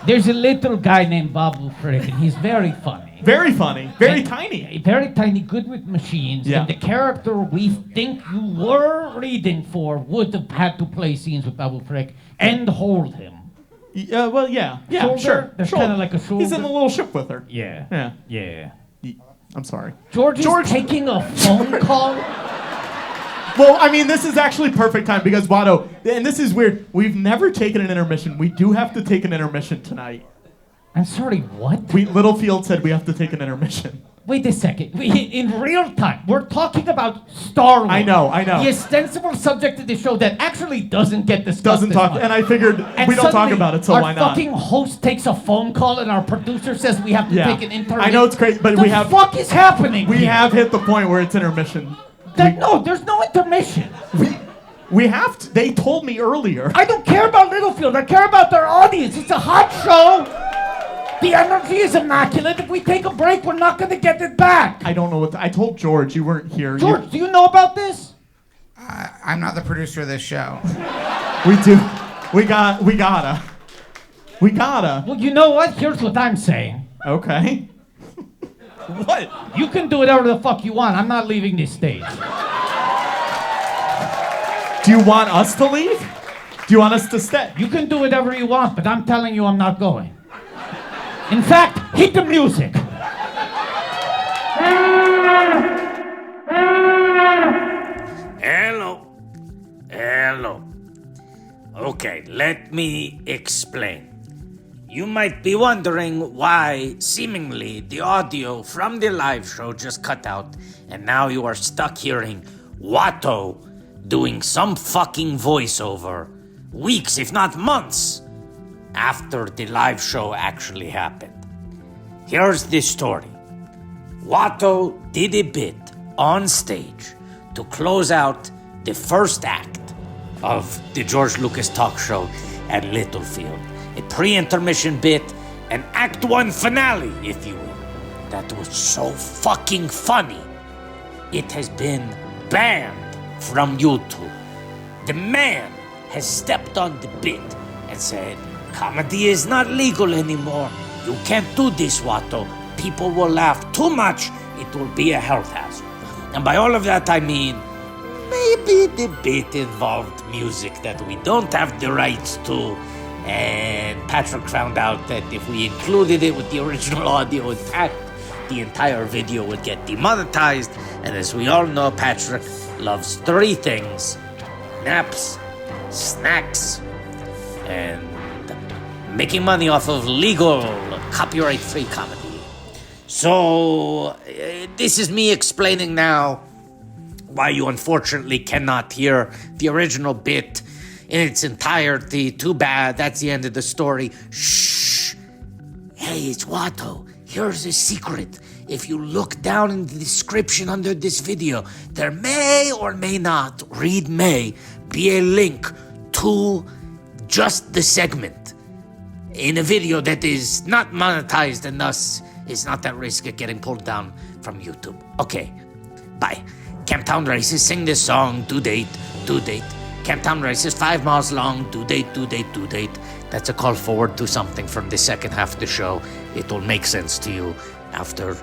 There's a little guy named Babu Frick, and he's very funny. Very funny. Very And- tiny. Very tiny, good with machines. Yeah. And the character we think you were reading for would have had to play scenes with Babu Frick and hold him. Well, yeah. Yeah, Shoulder? sure. There's Shoulder. kinda like a He's in shoulder. the little ship with her. Yeah. Yeah. Yeah. I'm sorry. George is George- taking a phone call. Well, I mean, this is actually perfect time because Watto, and this is weird, we've never taken an intermission. We do have to take an intermission tonight. I'm sorry, what? Littlefield said we have to take an intermission. Wait a second. In real time, we're talking about Star Wars. I know. The ostensible subject of the show that actually doesn't get discussed. Doesn't as talk, much. and I figured And we don't talk suddenly, about it, so our why not? fucking host takes a phone call and our producer says we have to Yeah. take an intermission. I know it's crazy, but the we have fuck is happening we here? have hit the point where it's intermission. No, there's no intermission. We have to. They told me earlier. I don't care about Littlefield. I care about their audience. It's a hot show. The energy is immaculate. If we take a break, we're not going to get it back. I don't know what I told George. You weren't here. George, do you know about this? I'm not the producer of this show. We do. We gotta. Well, you know what? Here's what I'm saying. Okay. What? You can do whatever the fuck you want. I'm not leaving this stage. Do you want us to leave? Do you want us to stay? You can do whatever you want, but I'm telling you I'm not going. In fact, hit the music. Hello. Okay, let me explain. You might be wondering why, seemingly, the audio from the live show just cut out, and now you are stuck hearing Watto doing some fucking voiceover weeks, if not months, after the live show actually happened. Here's the story. Watto did a bit on stage to close out the first act of the George Lucas talk show at Littlefield. A pre-intermission bit, an Act 1 finale, if you will. That was so fucking funny. It has been banned from YouTube. The man has stepped on the bit and said, comedy is not legal anymore. You can't do this, Watto. People will laugh too much. It will be a health hazard. And by all of that, I mean, maybe the bit involved music that we don't have the rights to. And Patrick found out that if we included it with the original audio intact, the entire video would get demonetized. And as we all know, Patrick loves three things: naps, snacks, and making money off of legal, copyright-free comedy. So, this is me explaining now why you unfortunately cannot hear the original bit in its entirety. Too bad, that's the end of the story. Shh! Hey, it's Watto. Here's a secret. If you look down in the description under this video, there may or may not, read may, be a link to just the segment. in a video that is not monetized and thus is not at risk of getting pulled down from YouTube. Okay, bye. Camptown Races, sing this song, due date. Camptown Races, 5 miles long, due date. That's a call forward to something from the second half of the show. It will make sense to you after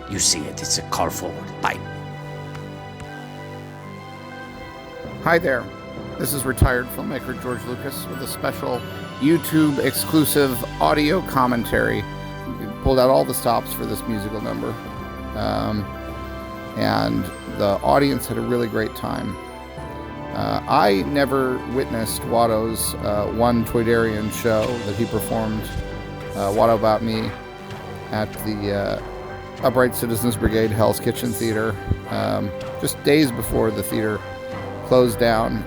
you see it. It's a call forward. Bye. Hi there. This is retired filmmaker George Lucas with a special YouTube exclusive audio commentary. We pulled out all the stops for this musical number. And the audience had a really great time. I never witnessed Watto's one Toydarian show that he performed, Watto About Me, at the Upright Citizens Brigade Hell's Kitchen Theater, just days before the theater closed down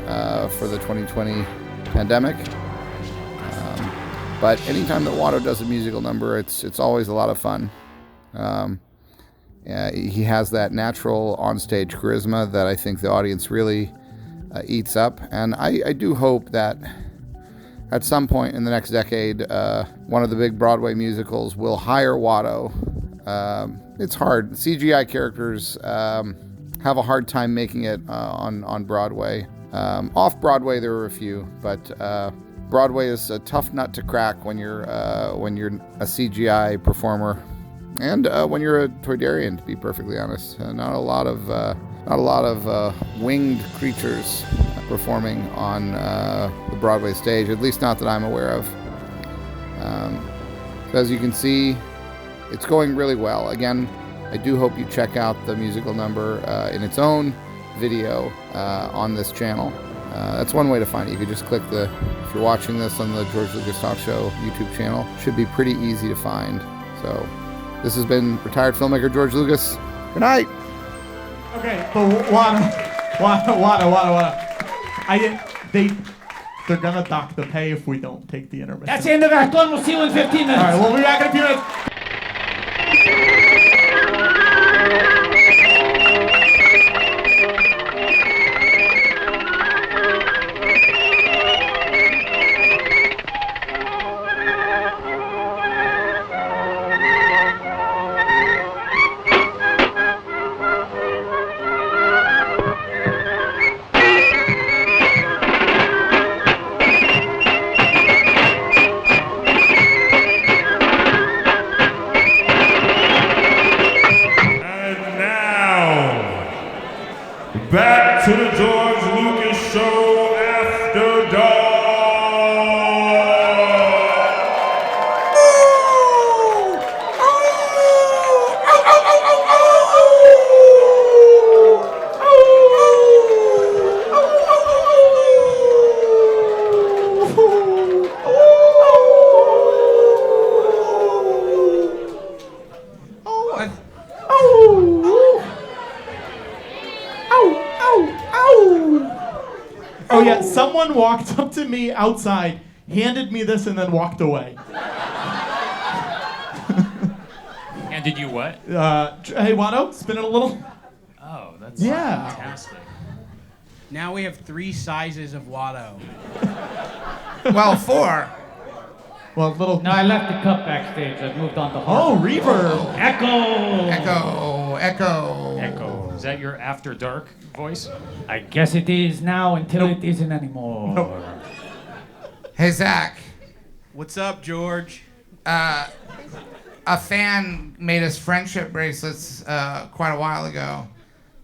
for the 2020 pandemic. But anytime that Watto does a musical number, it's always a lot of fun. He has that natural onstage charisma that I think the audience really eats up. And I do hope that at some point in the next decade, one of the big Broadway musicals will hire Watto. It's hard. CGI characters have a hard time making it on Broadway. Off Broadway, there are a few, but Broadway is a tough nut to crack when you're a CGI performer, and when you're a Toydarian, to be perfectly honest. Not a lot of winged creatures performing on the Broadway stage, at least not that I'm aware of. So as you can see, it's going really well. Again, I do hope you check out the musical number in its own video on this channel. That's one way to find it. You could just click if you're watching this on the George Lucas Talk Show YouTube channel, should be pretty easy to find. So this has been retired filmmaker George Lucas. Good night. Okay, but Watto. They're gonna dock the pay if we don't take the intermission. That's the end of Act 1. We'll see you in 15 minutes. All right, we'll be back in a few minutes. Back to the George Lucas Show After Dark. Oh yeah, someone walked up to me outside, handed me this, and then walked away. Handed you what? Hey Watto, spin it a little. Oh, that's Yeah. fantastic. Now we have 3 sizes of Watto. Well, 4. Well, little. No, I left the cup backstage. I moved on to Oh, hard. reverb. Echo. Is that your After Dark voice? I guess it is now until it isn't anymore. Hey, Zach. What's up, George? A fan made us friendship bracelets quite a while ago,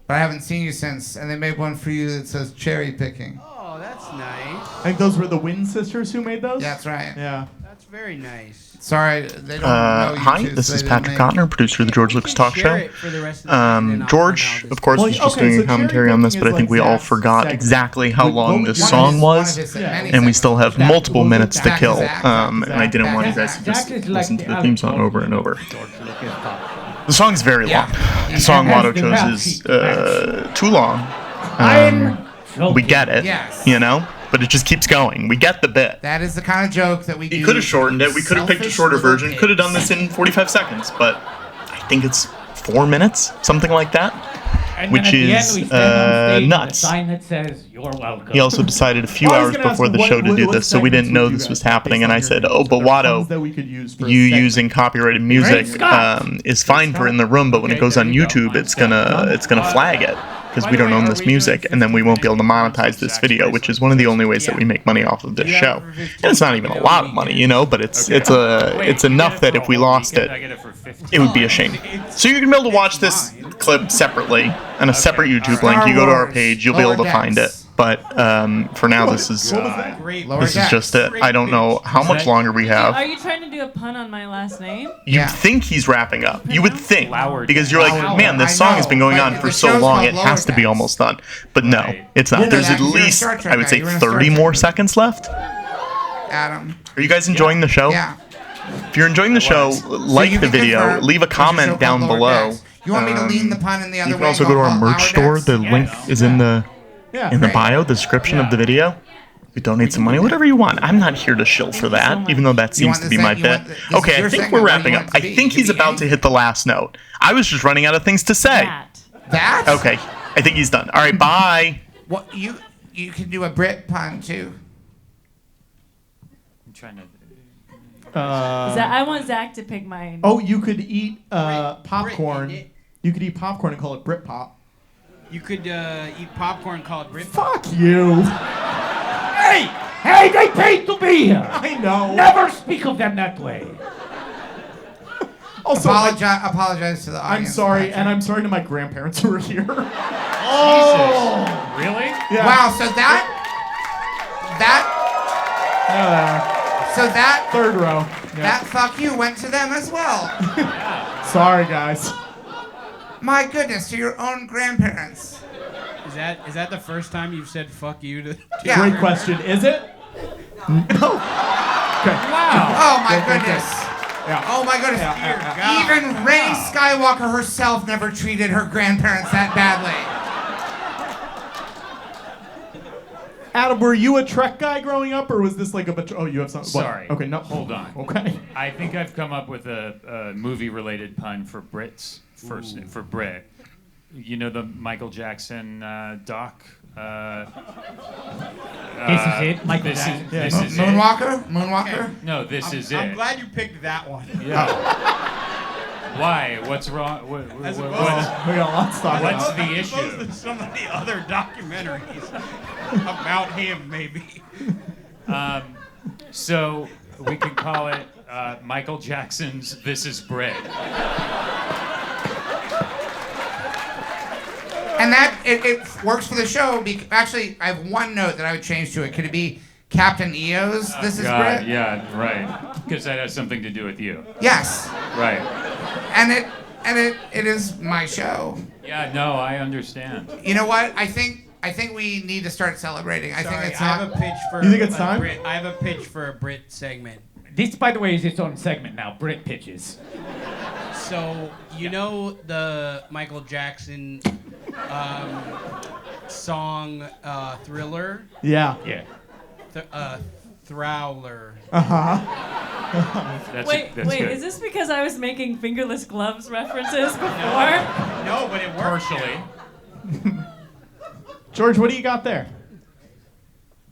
but I haven't seen you since. And they made one for you that says cherry picking. Oh, that's nice. I think those were the Wynn sisters who made those. Yeah, that's right. Yeah. That's very nice. Sorry, they don't know you Hi, two, this so is they didn't Patrick make- Cotner, producer of the George Lucas Talk Share Show. it for the rest of the night, and then I'll George, find out of course, Well, was just okay, doing so a commentary on this, cherry but I think we picking is all like forgot Zach's exactly how segment. long One this of song One was, of his Yeah. many and we still have segments. multiple minutes to Zach, kill. Zach, And I didn't want you guys to just Zach is like listen to the the theme song Alec over and over. George Lucas Talk. The song's very Yeah. long. The song Has Watto the chose rap is sheet. too long. I'm We get it, Yes. you know, but it just keeps going. We get the bit. That is the kind of joke that we do. He could have shortened it. We could have picked a Selfish shorter little version. Could have done pigs. this in 45 seconds, but I think it's 4 minutes, something like that. And which then at the end, is we stand on stage with a nuts. sign that says, "You're welcome." He also decided a few I was hours gonna ask before him the what- show to what- do what this, so we didn't segments know would you this guys was have happening. based And on I your said, names? "Oh, Are but there puns Watto, that we could use for a you segment? using copyrighted music Scott. is fine for in the room, but when it Okay, goes there on you go. YouTube, Mine's it's gonna flag it because by we the don't way, own are this we doing music, and then we won't be able to 15 monetize this Zach's video, which bracelet? is one of the only ways that Yeah. we make money off of this Yeah, show. for 15, And it's not even a lot of money, you know, but it's Okay. it's a Wait, it's you get enough it that for if a we whole lost weekend? it, I get it for 15. it would be a shame. So you're gonna be able to watch this clip separately on a separate YouTube all right. link. You go to our Wars, page, you'll be Lower able to find it. Decks. But for now, this is What was that? Great. Lower this is Decks. just it. I don't know how much longer we Are have. you trying to do a pun on my last name? You'd Yeah. think he's wrapping up. You would think Lower because you're like, Decks. man, this I song know, has been going but on the for so show's long. called It Lower has to be Decks. almost done. But no, Right. it's not. Yeah, There's that- at you're a least Star Trek I would guy. say You're in a Star 30 Trek more movie. seconds left. Adam. Are you guys enjoying the show? Yeah. If you're enjoying the show, So like you the can video, confirm leave a there's show comment called down Lower below. Decks. You want me to lean the pun in the other You way? can also and go to our call merch Lower store. Decks? The link is in the Yeah. in the Great. bio, the description of the video. You donate some money, whatever you want. I'm not here to shill for that, even though that You seems want to this be thing- my you bit. want this is Okay, I your think segment. we're What do you wrapping want up. it I to be? think It he's could be about to hit the last note. I was just running out of things to say. That. That? Okay, I think he's done. All right, bye. Well, you can do a Brit pun too. I'm trying to. Zach, I want Zach to pick mine. Oh, you could eat Brit, popcorn. Brit, You could eat popcorn and call it Brit Pop. You could eat popcorn called Brit. Fuck you. Hey! Hey, they paid to be here! I know. Never speak of them that way. Also, Apologize to the I'm audience. sorry, Patrick. and I'm sorry to my grandparents who are here. Oh! Really? Yeah. Wow. So that. So that. Third row. Yeah. That fuck you went to them as well. Sorry, guys. My goodness, to your own grandparents. Is that the first time you've said "fuck you" to? Yeah. Great question. Is it? No. Okay. Oh my goodness. Yeah. Oh my goodness. Yeah. Even Rey Skywalker herself never treated her grandparents that badly. Adam, were you a Trek guy growing up, or was this like a bunch? Oh, you have something. what? Sorry. Okay. No. Hold on. Okay. I think I've come up with a movie-related pun for Britt's for Britt. You know the Michael Jackson doc. This is it, Michael This Jackson. is this is it. Moonwalker? No, this is it. I'm glad you picked that one. Yeah. Why? What's wrong? As opposed What's, We got lots to talk what's about. the As opposed issue? to some of the other documentaries about him, maybe. So we can call it Michael Jackson's "This Is Britt." And that it works for the show. Actually, I have one note that I would change to it. Could it be Captain EO's "This Is God, Brit"? yeah, right. Because that has something to do with you. Yes. Right. And it is my show. Yeah. No, I understand. You know what? I think we need to start celebrating. I think Sorry, it's I have not. a pitch for. You think it's a time? Brit, I have a pitch for a Brit segment. This, by the way, is its own segment now. Brit pitches. So you know the Michael Jackson song "Thriller," Yeah. Yeah. Throwler. That's Wait, that's wait, good. is this because I was making fingerless gloves references before? No, but it worked. Partially. George, what do you got there?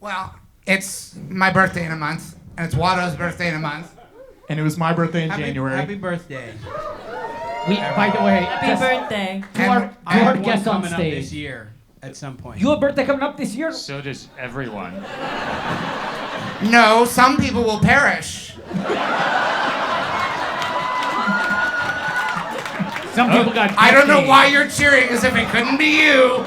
Well, it's my birthday in a month, and it's Watto's birthday in a month. And it was my birthday in January. Happy birthday. We, by the way, Happy just birthday. to our, I to our have one guests on coming up this stage. year at some point. You have a birthday coming up this year? So does everyone. No, some people will perish. Some people got. I don't know decades. why you're cheering as if it couldn't be you.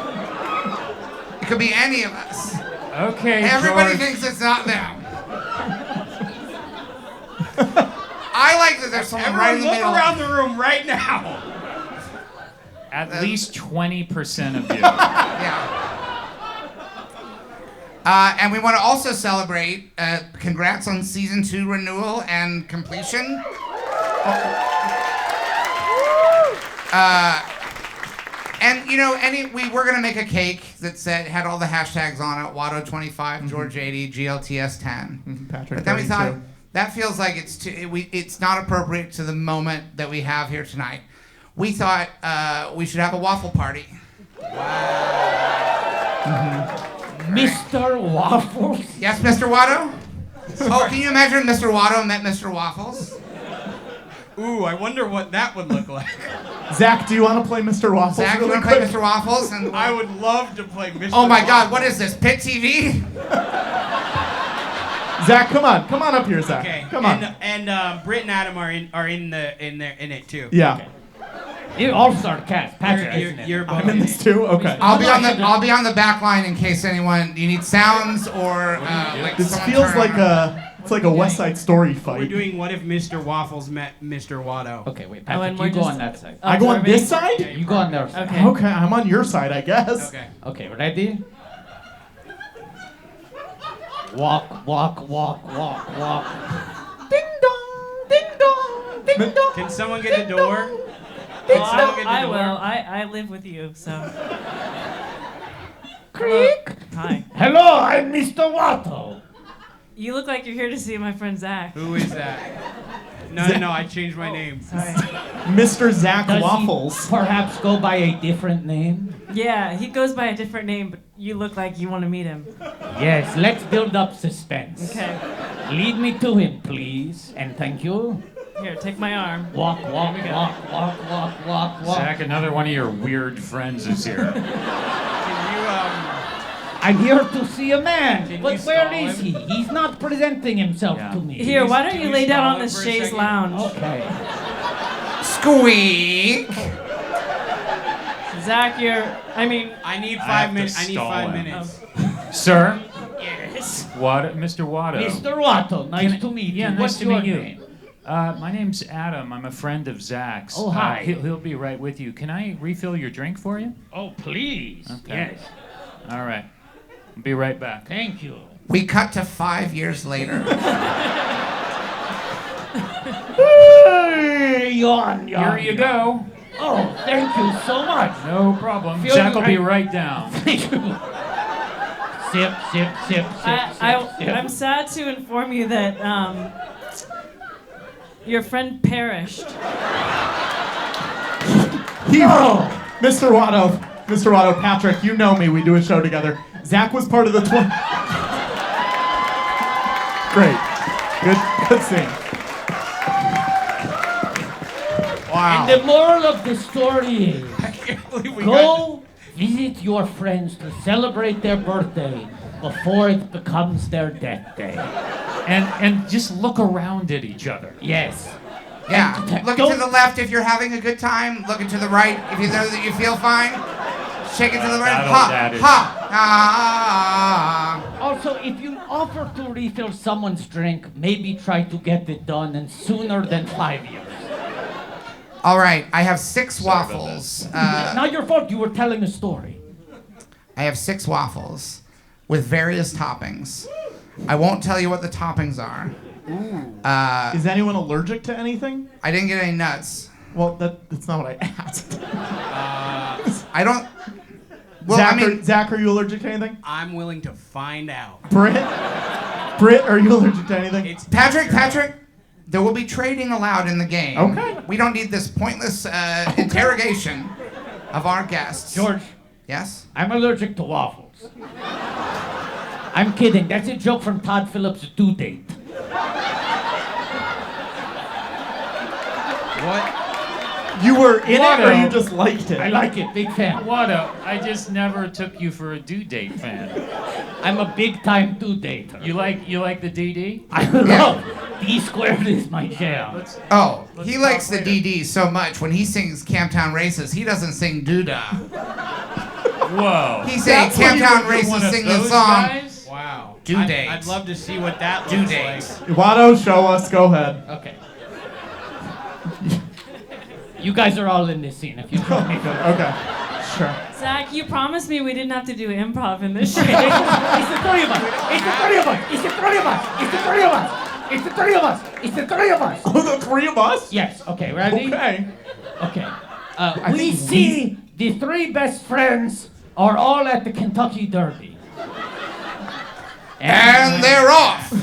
It could be any of us. Okay, Everybody George. thinks it's not them. I like that there's someone right in Everyone the look middle. around the room right now. At least 20% of you. Yeah. And we want to also celebrate. Congrats on season 2 renewal and completion. And you know, we were gonna make a cake that had all the hashtags on it: Watto25, George 80, GLTS 10. Patrick But then we 32. thought that feels like it's not appropriate to the moment that we have here tonight. We thought we should have a waffle party. Mr. Waffles? Yes, Mr. Watto? Oh, can you imagine Mr. Watto met Mr. Waffles? Ooh, I wonder what that would look like. Zach, do you want to play Mr. Waffles? Zach, you really want to play quick? Mr. Waffles? And I would love to play Mr. oh my God, Waffles. what is this? Pit TV? Zach, come on up here, Zach. Okay. Come on. And Britt and Adam are in it too. Yeah. You're all-star cast. Patrick, isn't it? You're both I'm in this too. Okay. I'll be on the back line in case anyone you need sounds or like This someone feels turn like on. it's like a West Side Story fight. We're doing what if Mr. Waffles met Mr. Watto? Okay, wait, Oh, Patrick, and you we're go just- on that side. I go on this Observing? side? You go on their side. Okay. Okay, I'm on your side, I guess. Okay. Okay, ready? Walk, walk, walk, walk, walk. Ding dong, ding dong, ding dong. Can someone get the door? Well, someone get the I door? will. I live with you, so. Creak. Hi. Hello, I'm Mr. Watto. You look like you're here to see my friend Zach. Who is that? No, I changed my name. Sorry. Mr. Zach Does Waffles. he perhaps go by a different name? Yeah, he goes by a different name, but you look like you want to meet him. Yes, let's build up suspense. Okay. Lead me to him, please, and thank you. Here, take my arm. Walk, walk, walk, walk, walk, walk, walk. Zach, another one of your weird friends is here. Can you I'm here to see a man, Can but you where stall is him? he? He's not presenting himself Yeah. to me. Here, why don't can you we lay down stall on him this for a chaise second? lounge? Okay. Squeak. Zach, I need have 5 to minutes. I need stall 5 him. minutes. Sir, Yes. Mr. Watto. Mr. Watto, nice to meet Yeah, you. nice What's to your meet you. name? My name's Adam. I'm a friend of Zach's. Oh, hi. He'll be right with you. Can I refill your drink for you? Oh, please. Okay. Yes. All right. I'll be right back. Thank you. We cut to 5 years later. Hey, yawn, yawn. Here you go. Oh, thank you so much. No problem. Feel Zach will be right- right down. Thank you. Sip, sip, sip, sip, sip. I'm sad to inform you that your friend perished. Mr. Watto, Patrick, you know me. We do a show together. Zach was part of the Great. Good scene. Wow. And the moral of the story is, I can't believe we got. go visit your friends to celebrate their birthday before it becomes their death day. And just look around at each other. Yes. Yeah. And Looking to don't- the left if you're having a good time. Looking to the right if you know that you feel fine. Shake it to the right. That is- Ha! Ah! Also, if you offer to refill someone's drink, maybe try to get it done and sooner than 5 years. All right, I have 6 Sorry about waffles. Not your fault, you were telling a story. I have 6 waffles with various toppings. I won't tell you what the toppings are. Is anyone allergic to anything? I didn't get any nuts. Well, that's not what I asked. I don't. Well, Zach, I mean, Zach, are you allergic to anything? I'm willing to find out. Britt, are you allergic to anything? It's Patrick, there will be trading allowed in the game. Okay. We don't need this pointless interrogation of our guests. George, Yes? I'm allergic to waffles. I'm kidding. That's a joke from Todd Phillips' Due Date. what? You were in it or Watto. you just liked it? I like it. Big fan. Watto, I just never took you for a due date fan. I'm a big time due dater. You like the DD? I love D squared is my jam. Oh, Let's he talk likes the later. DD so much. When he sings Camptown Races, he doesn't sing Doodah. Whoa. He sang That's what Camptown you're Races, one of sing the those song. guys? Wow. Due date. I'd love to see what that Due looks date. like. Watto, show us. Go ahead. Okay. You guys are all in this scene if you want me to. Okay. Sure. Zach, you promised me we didn't have to do improv in this show. It's the three of us. It's the three of us. It's the three of us. It's the three of us. It's the three of us. It's the three of us. Oh, the 3 of us? Yes. Okay. Ready? Okay. Okay. I We think see the 3 best friends are all at the Kentucky Derby. And they're off. God.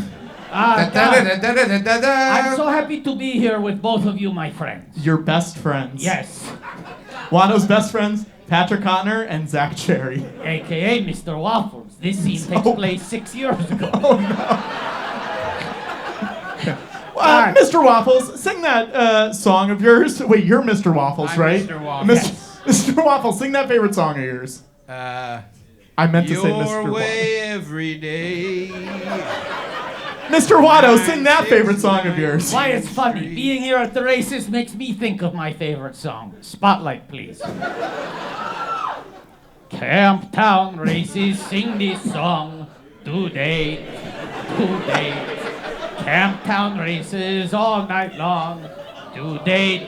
I'm Da-da-da-da-da-da-da. so happy to be here with both of you, my friends. Your best friends. Yes. Watto's best friends, Patrick Cotner and Zach Cherry. AKA Mr. Waffles. This scene takes place 6 years ago. Oh no. Mr. Waffles, sing that song of yours. Wait, you're Mr. Waffles, I'm right? Mr. Waffles. Mr. Waffles, sing that favorite song of yours. I meant to say Mr. Your Waffles. way every day. Mr. Watto, sing that favorite song of yours. Why, it's funny. Being here at the races makes me think of my favorite song. Spotlight, please. Camptown races sing this song today. Camptown races all night long. Today.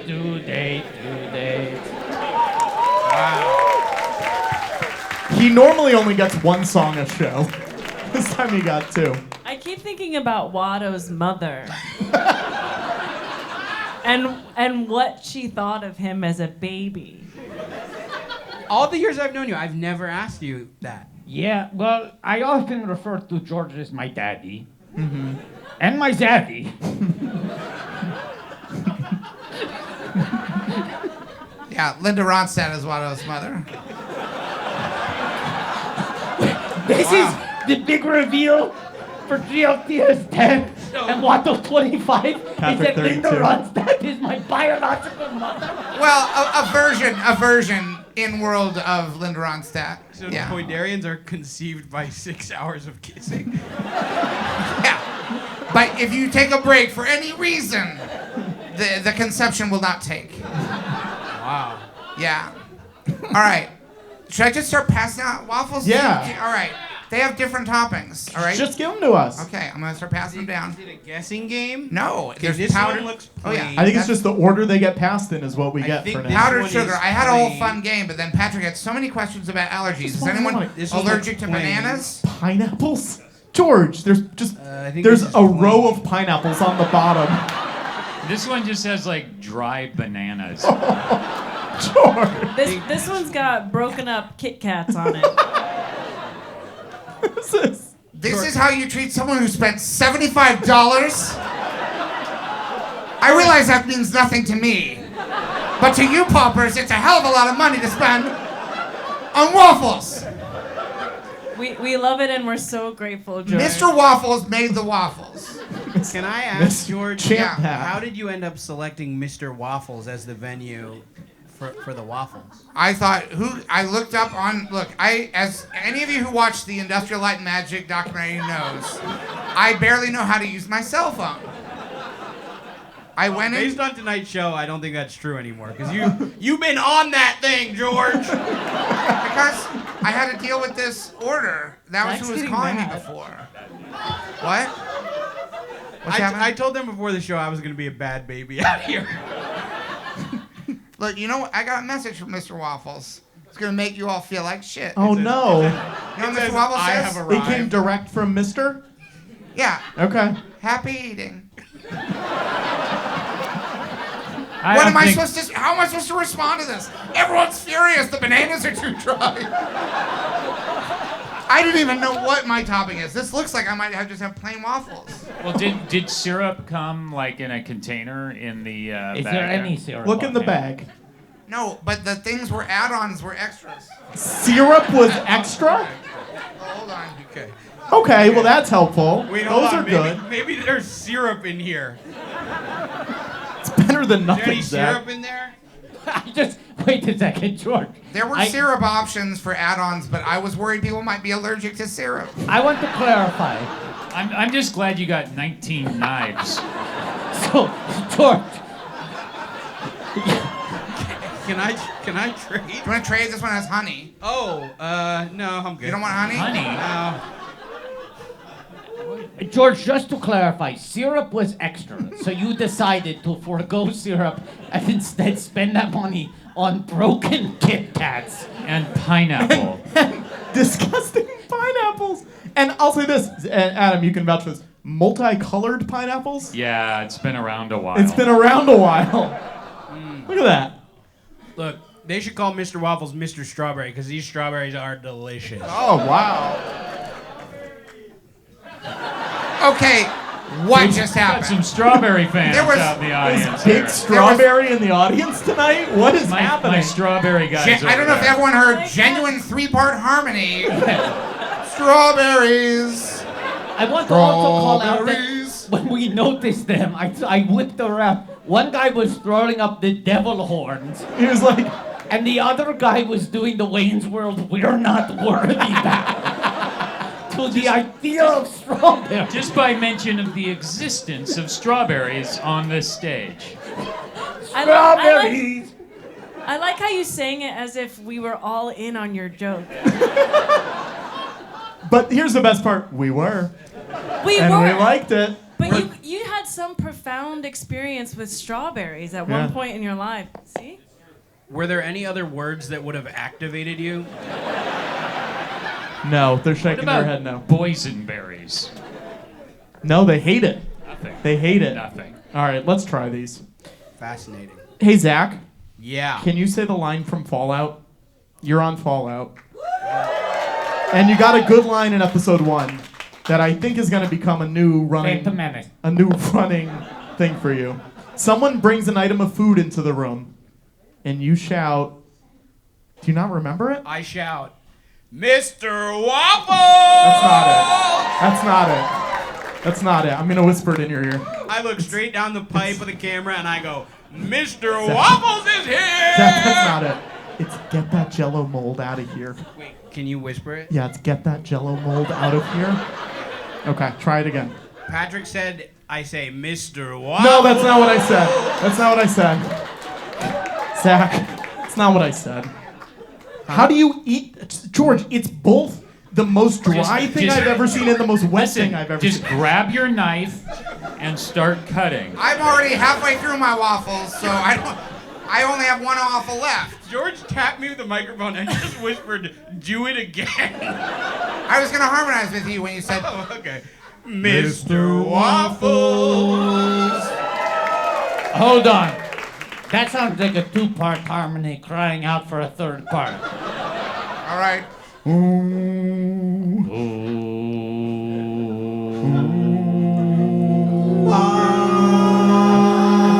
He normally only gets one song a show. This time he got two. I keep thinking about Watto's mother. and what she thought of him as a baby. All the years I've known you, I've never asked you that. Yeah, well, I often refer to George as my daddy. Mm-hmm. And my zaddy. Yeah, Linda Ronstadt is Watto's mother. This is the big reveal for GLTS 10 and Watto 25 is Patrick that Linda 32. Ronstadt is my biological mother. Well, a version in world of Linda Ronstadt. So Yeah. the Poindarians are conceived by 6 hours of kissing. Yeah. But if you take a break for any reason, the conception will not take. Wow. Yeah. All right. Should I just start passing out waffles? Yeah. All right. They have different toppings. All right. Just give them to us. Okay. I'm gonna start passing them down. Is it a guessing game? No. There's this powdered. one looks Oh, yeah. plain. I think it's just the order they get passed in is what we get think for this now. Powdered one sugar. is I had a whole plain. fun game, but then Patrick had so many questions about allergies. Is one anyone more. This one allergic looks to plain. bananas? Pineapples? George, there's just I think there's this is a row plain. of pineapples on the bottom. This one just has like dry bananas. George. This one's got broken up Kit Kats on it. What's this? This is how you treat someone who spent $75? I realize that means nothing to me. But to you paupers, it's a hell of a lot of money to spend on waffles. We love it and we're so grateful, George. Mr. Waffles made the waffles. Can I ask George, Champ Yeah. how did you end up selecting Mr. Waffles as the venue for the waffles? I looked up on, as any of you who watched the Industrial Light and Magic documentary knows, I barely know how to use my cell phone. I went in. Based on tonight's show, I don't think that's true anymore because you've been on that thing, George. Because I had to deal with this order. That was Zach's who was getting calling me mad. before. What? What's happening? I told them before the show I was gonna be a bad baby out here. Look, you know what? I got a message from Mr. Waffles. It's gonna make you all feel like shit. Oh no. You know what Mr. Waffles I says? have It came direct from Mr. Yeah. Okay. Happy eating. I What don't am I think- supposed to? How am I supposed to respond to this? Everyone's furious. The bananas are too dry. I didn't even know what my topping is. This looks like I might just have plain waffles. Well, did syrup come like in a container in the Is bag there any syrup? Look in on the there? bag. No, but the things were add-ons were extras. Syrup was extra? Oh, hold on. Okay. Okay, well that's helpful. Wait, hold Those on. are good. Maybe there's syrup in here. It's better than Is there nothing, any Zach. syrup in there? Just wait a second, George. There were syrup options for add-ons, but I was worried people might be allergic to syrup. I want to clarify. I'm just glad you got 19 knives. So, George, Can I trade? Do you want to trade? This one has honey. Oh, no, I'm good. You don't want honey? Honey? George, just to clarify, syrup was extra, so you decided to forego syrup and instead spend that money on broken Kit Kats. And pineapple. Disgusting pineapples. And I'll say this, and Adam, you can vouch for this. Multicolored pineapples? Yeah, it's been around a while. It's been around a while. Look at that. Look, they should call Mr. Waffles Mr. Strawberry because these strawberries are delicious. Oh, wow. Okay, What just Got happened? some strawberry fans There was- out in the audience. Big here. strawberry in the audience tonight? What is My happening? strawberry guys. I don't know if over there. everyone heard my genuine 3-part harmony. Strawberries. I want to also call out that Strawberries. when we noticed them, I whipped around. One guy was throwing up the devil horns, He was like, and the other guy was doing the Wayne's World "We're Not Worthy" back to the idea of strawberry. Just by mention of the existence of strawberries on this stage. Strawberries. I like how you sang it as if we were all in on your joke. but here's the best part. We were. We And were. we liked it. But you had some profound experience with strawberries at Yeah. one point in your life. See? Were there any other words that would have activated you? No, they're What shaking about their head no. boysenberries? No, they hate it. Nothing. They hate it. Nothing. All right, let's try these. Fascinating. Hey, Zach, Yeah. can you say the line from Fallout? You're on Fallout. And you got a good line in episode 1 that I think is going to become a new running thing for you. Someone brings an item of food into the room, and you shout. Do you not remember it? I shout, Mr. Waffle! That's not it. That's not it. That's not it. I'm going to whisper it in your ear. I look straight down the pipe of the camera and I go, Mr. Waffles is here! That's not it. It's get that Jello mold out of here. Wait, can you whisper it? Yeah, it's get that Jello mold out of here. Okay, try it again. Patrick said, I say, Mr. Waffle. No, that's not what I said. That's not what I said. Zach, that's not what I said. How do you eat? George, it's both the most dry thing I've ever seen and the most wet thing I've ever Just seen. grab your knife and start cutting. I'm already halfway through my waffles, so I only have one waffle left. George tapped me with the microphone and just whispered, do it again. I was gonna harmonize with you when you said, Oh, okay. Mr. Waffles. Hold on. That sounds like a 2-part harmony crying out for a 3rd part. all right.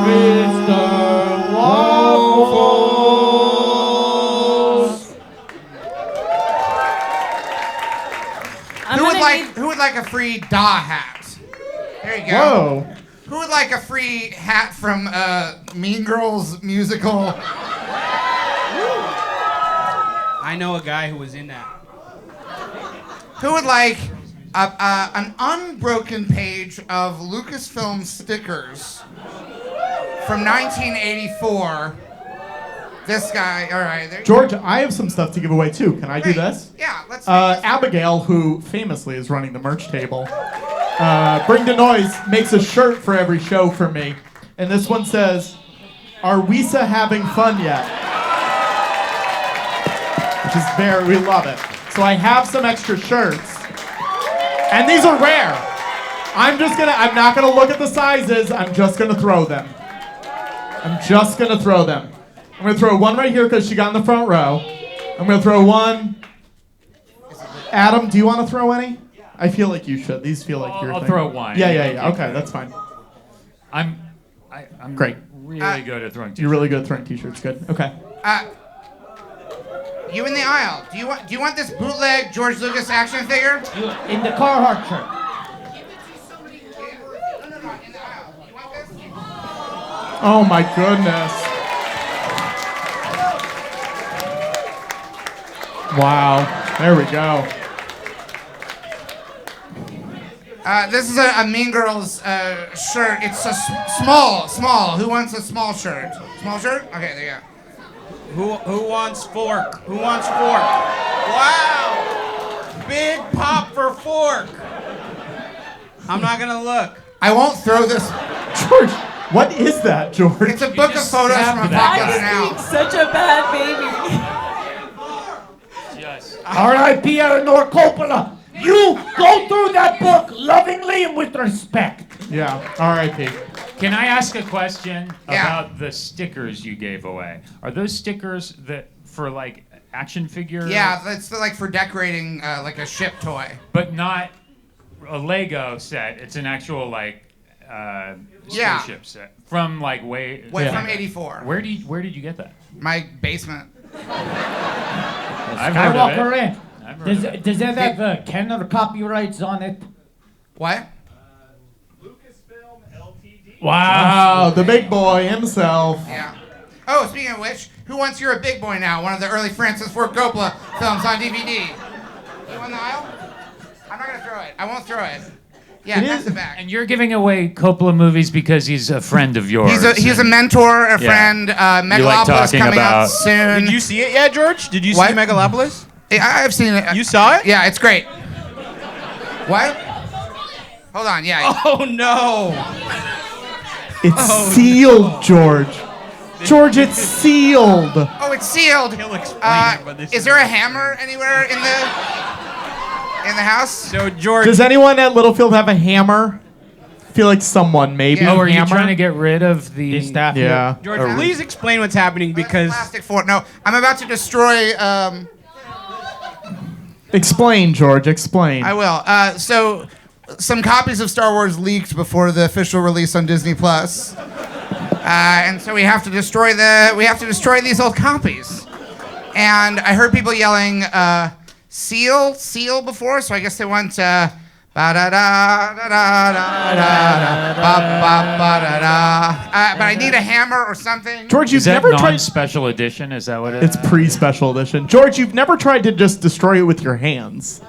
Mr. Waffles. Who would like a free DA hat? There you go. Whoa. Who would like a free hat from Mean Girls musical? I know a guy who was in that. Who would like an unbroken page of Lucasfilm stickers from 1984? This guy, all right. There, George, I have some stuff to give away too. Can I do Great. this? Yeah, let's do this. Abigail, who famously is running the merch table, Bring the Noise makes a shirt for every show for me. And this one says, "Are Weesa having fun yet?" Which is we love it. So I have some extra shirts. And these are rare. I'm not gonna look at the sizes, I'm just gonna throw them. I'm gonna throw one right here because she got in the front row. I'm gonna throw one. Adam, do you want to throw any? I feel like you should. These feel like your I'll thing. throw one. Yeah. Okay, that's fine. I'm Great. really good at throwing t-shirts. You're really good at throwing t-shirts. Good. Okay. You in the aisle. Do you want this bootleg George Lucas action figure? In the Carhartt shirt. No, in the aisle. You want this? Oh my goodness. Wow. There we go. This is a Mean Girls shirt. It's a small. Who wants a small shirt? Small shirt? Okay, there you go. Who wants fork? Who wants fork? Wow! Big pop for fork. I'm not gonna look. I won't throw this. George, what is that, George? It's a book of just photos stabbed from a that podcast guy. now. Such a bad baby. Just R.I.P. Eleanor Coppola. You go through that book lovingly and with respect. Yeah. R.I.P. Can I ask a question Yeah. about the stickers you gave away? Are those stickers that for like action figures? Yeah, that's like for decorating like a ship toy. But not a Lego set. It's an actual like Yeah. spaceship set from like Wait, Yeah. from '84. Where did you get that? My basement. I've heard of Skywalker it. Ranch. I've heard of it. Does that have Kenner copyrights on it? What? Wow, the big boy himself. Yeah. Oh, speaking of which, who wants You're a Big Boy Now? One of the early Francis Ford Coppola films on DVD. You in the aisle? I'm not gonna throw it. I won't throw it. Yeah, pass it back. And you're giving away Coppola movies because he's a friend of yours. He's a mentor, a Yeah. friend. You like Megalopolis talking coming out about- soon. Did you see it yet, George? Did you What? see Megalopolis? I've seen it. You saw it? Yeah, it's great. What? Hold on. Yeah. Oh no! It's sealed, George. George, it's sealed. Oh, it's sealed. He'll explain it, but this Is there a hammer anywhere in the house? So George, Does anyone at Littlefield have a hammer? I feel like someone, maybe. Yeah. Oh, are you Hammer? trying to get rid of the staff? Yeah. George, please explain what's happening because Plastic fort. No, I'm about to destroy. Explain, George, explain. I will. So, some copies of Star Wars leaked before the official release on Disney Plus, and so we have to destroy these old copies. And I heard people yelling "seal" before, so I guess they want ba da da da da da da ba ba da da. But I need a hammer or something. George, you've Is that never tried. non-special edition? Is that what it is? It's pre-special edition. George, you've never tried to just destroy it with your hands.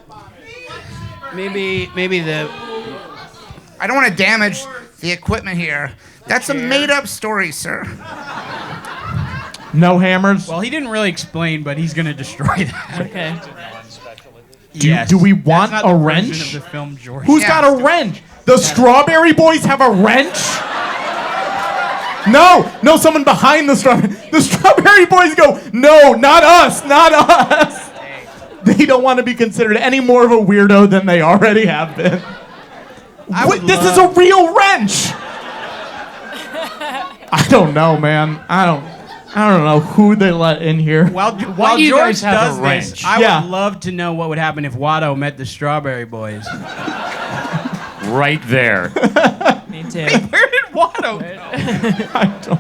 maybe the I don't want to damage the equipment here. That's a made-up story, sir. No hammers. well, he didn't really explain, but he's gonna destroy that. Okay. Do we want That's a not the version wrench? of the film, George? Who's Yeah. got a wrench? The Strawberry Boys have a wrench? No, someone behind the Strawberry. The Strawberry Boys go, no, not us, not us. They don't want to be considered any more of a weirdo than they already have been. This is a real wrench. I don't know, man. I don't know who they let in here. While do you George guys have does a this, wrench? I Yeah. would love to know what would happen if Watto met the Strawberry Boys. Right there. Me too. Where did Watto go?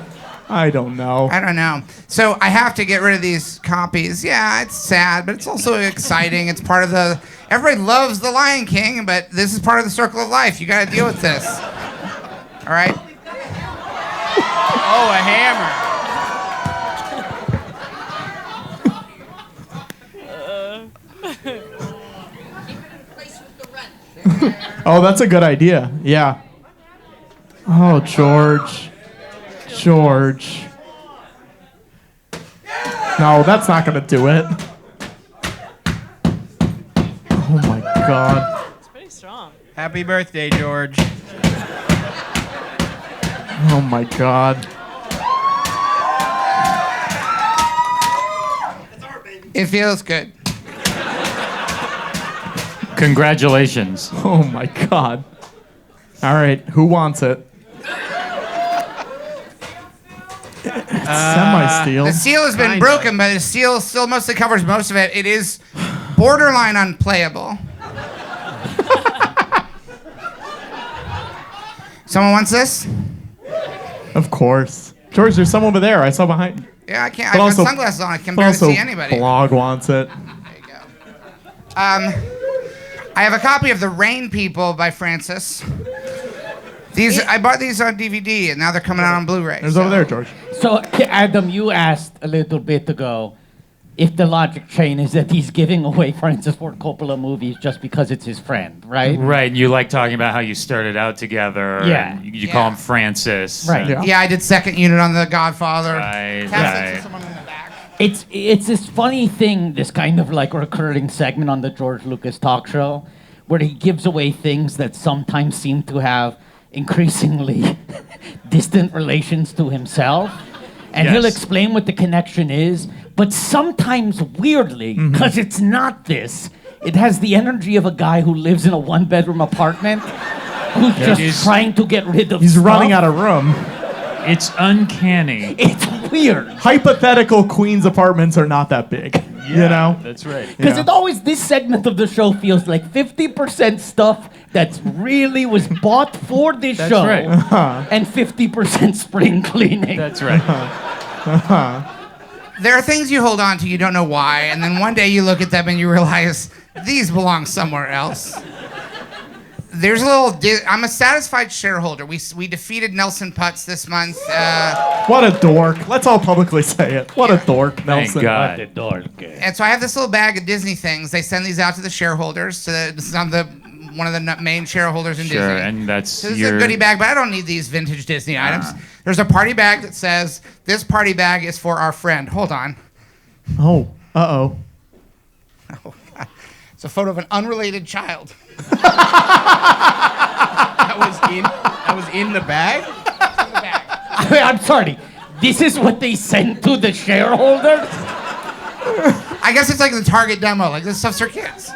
I don't know. I don't know. So I have to get rid of these copies. Yeah, it's sad, but it's also exciting. It's part of the. Everybody loves The Lion King, but this is part of the circle of life. You got to deal with this. All right. Oh, a hammer. Oh, that's a good idea. Yeah. Oh, George. George. No, that's not going to do it. Oh, my God. It's pretty strong. Happy birthday, George. Oh, my God. It feels good. Congratulations. Oh, my God. All right, who wants it? Semi-steel. The seal has been Kinda. broken, but the seal still mostly covers most of it. It is borderline unplayable. Someone wants this? Of course. George, there's some over there. I saw behind. Yeah, I can't. But I've also- got sunglasses on. I can But barely also, see anybody. Blog wants it. There you go. I have a copy of The Rain People by Francis. I bought these on DVD, and now they're coming out on Blu-ray. There's so- over there, George. So, Adam, you asked a little bit ago if the logic chain is that he's giving away Francis Ford Coppola movies just because it's his friend, right? Right, you like talking about how you started out together. Yeah. And you call him Francis. Right. and- Yeah. Yeah, I did second unit on The Godfather. Right, Pass it to right. someone in the back. It's this funny thing, this kind of like recurring segment on the George Lucas talk show, where he gives away things that sometimes seem to have increasingly distant relations to himself. And he'll Yes. explain what the connection is, but sometimes weirdly, because it's not this, it has the energy of a guy who lives in a one-bedroom apartment who's just He's- trying to get rid of He's stuff. running out of room. It's uncanny. It's weird. Hypothetical Queens apartments are not that big. you know? That's right. Because Yeah. it always, this segment of the show feels like 50% stuff that really was bought for this That's show, right. and 50% spring cleaning. That's right. There are things you hold on to, you don't know why, and then one day you look at them and you realize these belong somewhere else. There's a little. I'm a satisfied shareholder. We defeated Nelson Putz this month. What a dork. Let's all publicly say it. What a dork, Nelson. God. What a dork. And so I have this little bag of Disney things. They send these out to the shareholders. This is on one of the main shareholders in Sure, Disney. and that's So this is your a goodie bag, but I don't need these vintage Disney items. There's a party bag that says, "This party bag is for our friend." Hold on. Oh, uh-oh. It's a photo of an unrelated child. That was in the bag? I'm sorry. This is what they sent to the shareholders? I guess it's like the Target demo. Like, this stuff's for kids.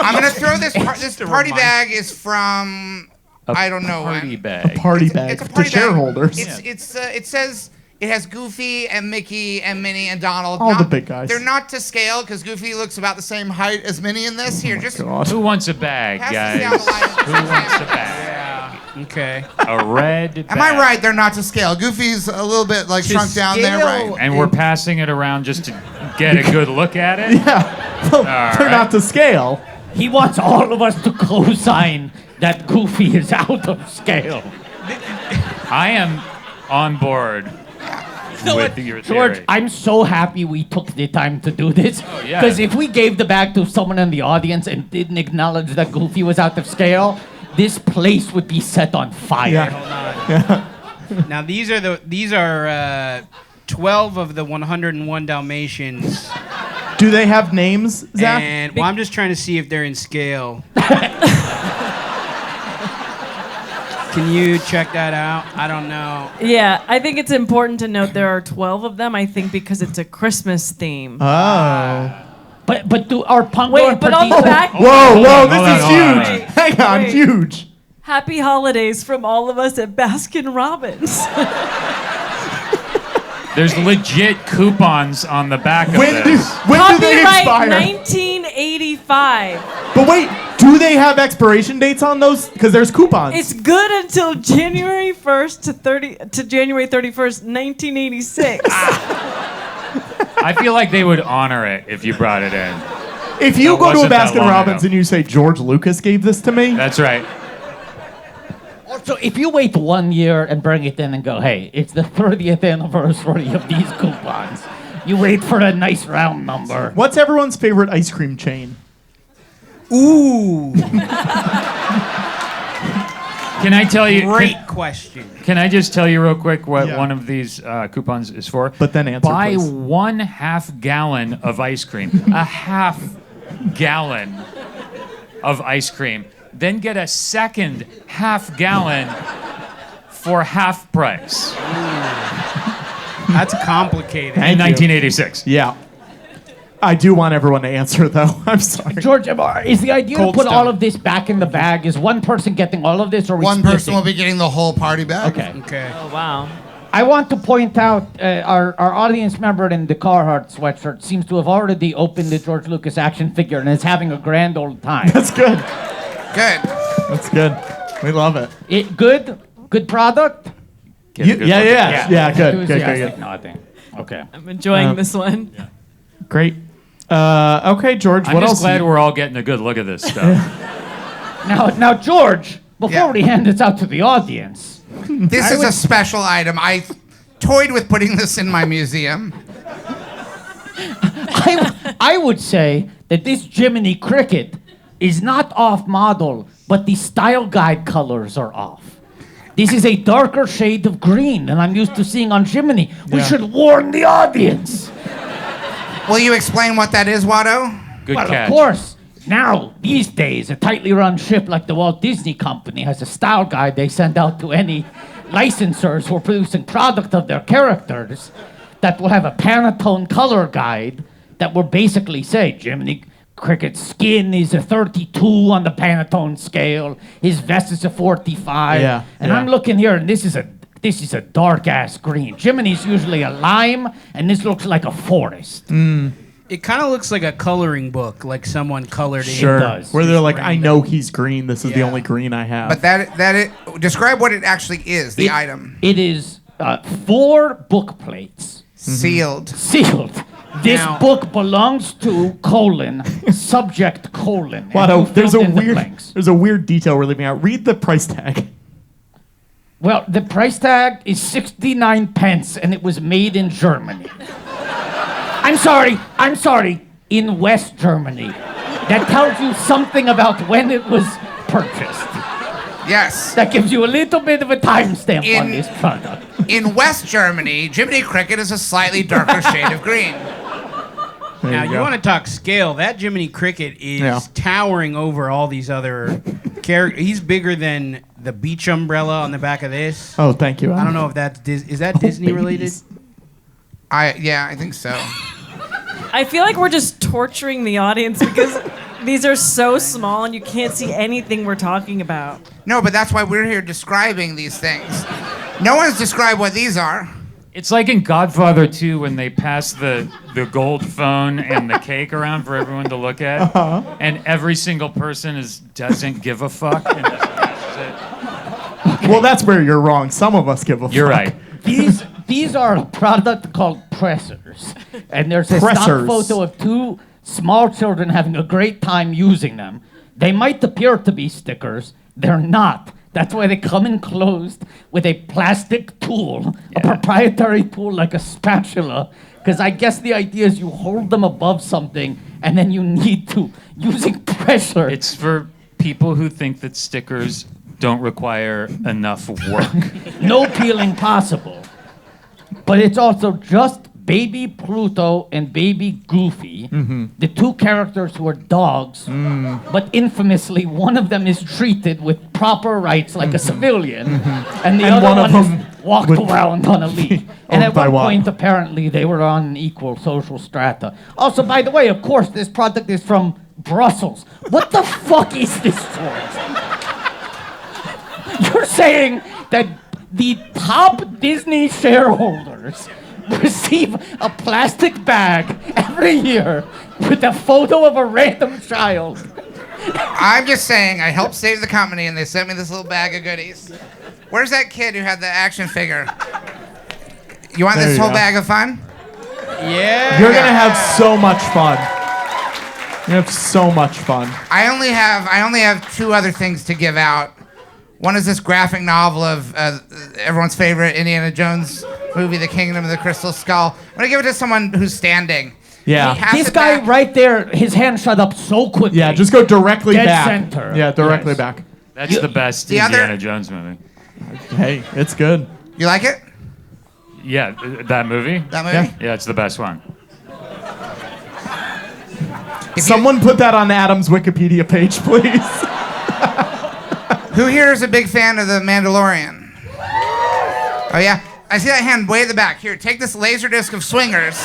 I'm going to throw this party bag is from, I don't know party when. bag. Party bag It's a to party bag. shareholders. It says it has Goofy and Mickey and Minnie and Donald. All the big guys. They're not to scale because Goofy looks about the same height as Minnie in this. Here, just God. Who wants a bag, pass this guys? down the line. Who wants a bag? Okay. A red bag. Am I right? They're not to scale. Goofy's a little bit like shrunk down there, right? And we're passing it around just to get a good look at it? Yeah. Well, they're right. not to scale. He wants all of us to co-sign that Goofy is out of scale. I am on board with your George, theory. I'm so happy we took the time to do this. yeah. Because if we gave the bag to someone in the audience and didn't acknowledge that Goofy was out of scale, this place would be set on fire. Now these are 12 of the 101 Dalmatians. Do they have names, Zach? And well, I'm just trying to see if they're in scale. Can you check that out? I don't know. Yeah, I think it's important to note there are 12 of them, I think, because it's a Christmas theme. Oh. But do our Pongo Wait, and but on the Perdido- back, Whoa, this hold on, is hold on, huge. hold on. Hang on, Wait. huge. Happy holidays from all of us at Baskin Robbins. There's legit coupons on the back of When do this. they Copyright expire? 1985. But wait, do they have expiration dates on those? Because there's coupons. It's good until January 1st to January 31st, 1986. I feel like they would honor it if you brought it in. If you That go to a wasn't that Baskin long Robbins ago. and you say George Lucas gave this to me, That's right. So if you wait 1 year and bring it in and go, hey, it's the 30th anniversary of these coupons. You wait for a nice round number. what's everyone's favorite ice cream chain? Ooh, Can I tell you? great question. Can I just tell you real quick what Yeah. one of these coupons is for? But then answer, Buy please. 1/2 gallon of ice cream. A half gallon of ice cream. Then get a second half gallon for half price. That's complicated. In 1986. Yeah. I do want everyone to answer, though. I'm sorry. George, is the idea Cold to put Stone. all of this back in the bag? Is one person getting all of this, or are we One person splitting? will be getting the whole party bag. Okay. Okay. Oh, wow. I want to point out our audience member in the Carhartt sweatshirt seems to have already opened the George Lucas action figure and is having a grand old time. That's good. Good. That's good. We love it. Good product? Get a good look at that. Yeah, good. Enthusiastic nodding. Okay. I'm enjoying this one. Great. Okay, George, I'm what just else? glad we're all getting a good look at this stuff. Now, George, before Yeah. we hand this out to the audience, This is a special item. I toyed with putting this in my museum. I would say that this Jiminy Cricket is not off model, but the style guide colors are off. This is a darker shade of green than I'm used to seeing on Jiminy. We should warn the audience. Will you explain what that is, Watto? Good Well, catch. of course. Now, these days, a tightly run ship like the Walt Disney Company has a style guide they send out to any licensors who are producing product of their characters that will have a Pantone color guide that will basically say Jiminy Cricket's skin is a 32 on the Pantone scale, his vest is a 45. Yeah, And yeah. I'm looking here, and this is a This is a dark-ass green. Jiminy's usually a lime, and this looks like a forest. It kind of looks like a coloring book, like someone colored it. Sure. does. Where they're like, Just I know he's green. This is the Yeah. only green I have. But describe what it actually is, the item. It is 4 book plates Sealed. sealed. This Now- book belongs to subject and Watto, you filled in the blanks. there's a weird detail we're leaving out. Read the price tag. Well, the price tag is 69 pence, and it was made in Germany. I'm sorry, in West Germany. That tells you something about when it was purchased. Yes. That gives you a little bit of a timestamp on In- this product. In West Germany, Jiminy Cricket is a slightly darker shade of green. Now, you you go. want to talk scale. That Jiminy Cricket is Yeah. towering over all these other characters. He's bigger than the beach umbrella on the back of this. Oh, thank you. I don't know if that's is that Disney related? babies. I think so. I feel like we're just torturing the audience because these are so small and you can't see anything we're talking about. No, but that's why we're here describing these things. No one's described what these are. It's like in Godfather 2 when they pass the gold phone and the cake around for everyone to look at, and every single person doesn't give a fuck. And just passes it. Well, that's where you're wrong. Some of us give a You're fuck. right. These are a product called pressers. And there's a stock Pressers. photo of 2 small children having a great time using them. They might appear to be stickers. They're not. That's why they come enclosed with a plastic tool, a proprietary tool like a spatula. Because I guess the idea is you hold them above something and then you need to, using pressure. It's for people who think that stickers don't require enough work. No peeling possible. But it's also just Baby Pluto and Baby Goofy, the 2 characters who are dogs, but infamously one of them is treated with proper rights like a civilian, and the And other one of one them is walked would around on a leash. And owned at by one what? point, apparently, they were on an equal social strata. Also, by the way, of course, this product is from Brussels. What the fuck is this for? You're saying that the top Disney shareholders receive a plastic bag every year with a photo of a random child. I'm just saying, I helped save the company, and they sent me this little bag of goodies. Where's that kid who had the action figure? You want There this you whole go. bag of fun? Yeah. You're gonna have so much fun. You have so much fun. I only have 2 other things to give out. One is this graphic novel of everyone's favorite Indiana Jones movie, The Kingdom of the Crystal Skull. I'm gonna give it to someone who's standing. Yeah. He has This it guy back. right there, his hand shut up so quickly. Yeah, just go directly Dead back. center. Yeah, directly Yes. back. That's the best the other- Indiana Jones movie. Hey, it's good. You like it? Yeah, that movie? That movie? Yeah, it's the best one. Someone put that on Adam's Wikipedia page, please. Who here is a big fan of The Mandalorian? Oh yeah? I see that hand way at the back. Here, take this laser disc of Swingers.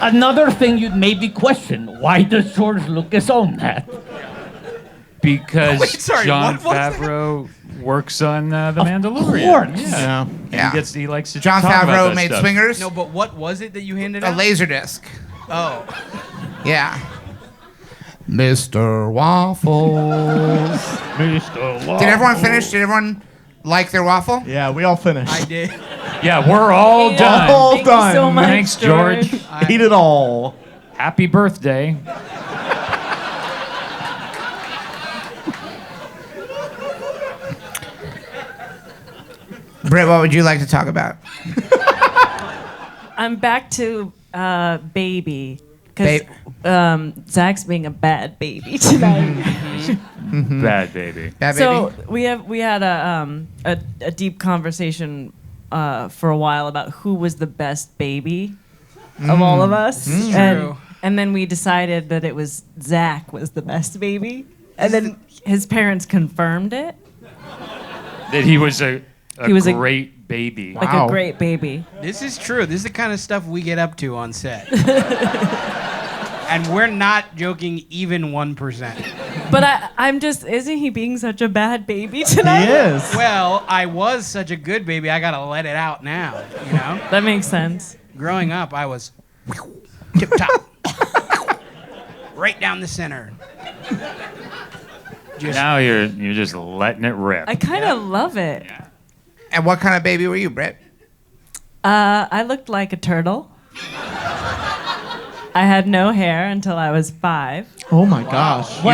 Another thing you'd maybe question, why does George Lucas own that? Because Wait, sorry, Jon what was that? Favreau works on The Mandalorian. course. Yeah. Yeah. He likes to Jon talk about Favreau that made stuff. Swingers. No, but what was it that you handed A out? laser disc. Oh. Yeah. Mr. Waffles. Mr. Law. Did everyone finish? Did everyone like their waffle? Yeah, we all finished. I did. Yeah, we're all Yeah. done. All Thank you done. so much, Thanks, George. Eat it all. Happy birthday. Britt, what would you like to talk about? I'm back to baby because Zach's being a bad baby tonight. Bad baby. Bad So baby? we had a deep conversation for a while about who was the best baby of all of us, True. and then we decided that it was Zach was the best baby, and then his parents confirmed it. That he was a A He was a- great baby. Like Wow. a great baby. This is true. This is the kind of stuff we get up to on set. And we're not joking even 1%. But I'm just, isn't he being such a bad baby He tonight? is. Well, I was such a good baby, I gotta let it out now, you know? That makes sense. Growing up, I was tip top. Right down the center. Now you're just letting it rip. I kind of love it. And what kind of baby were you, Britt? I looked like a turtle. I had no hair until I was 5. Oh my gosh. You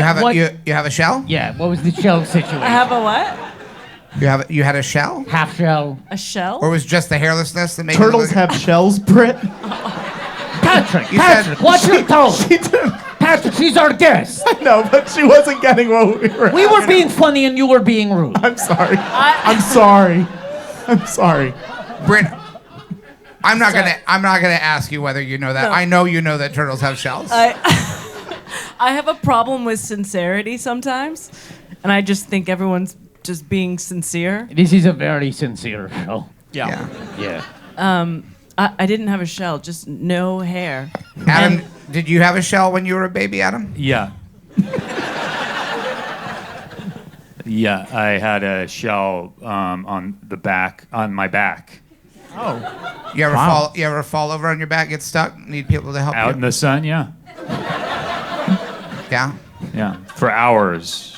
have a shell? Yeah, what was the shell situation? I have a what? You had a shell? half shell. A shell? Or was it just the hairlessness that made you Turtles look- have shells, Britt? Patrick, You Patrick, said- watch your tone. She did. Patrick, she's our guest. No, but she wasn't getting what we were. We were being funny and you were being rude. I'm sorry. I'm sorry. I'm sorry. Britt, I'm not gonna ask you whether you know that. No. I know you know that turtles have shells. I have a problem with sincerity sometimes, and I just think everyone's just being sincere. This is a very sincere show. yeah. Yeah. I didn't have a shell, just no hair. Adam, did you have a shell when you were a baby, Adam? Yeah. Yeah, I had a shell on my back. Oh. You ever Wow. fall over on your back, get stuck, need people to help Out you? in the sun, yeah. Yeah. Yeah. For hours.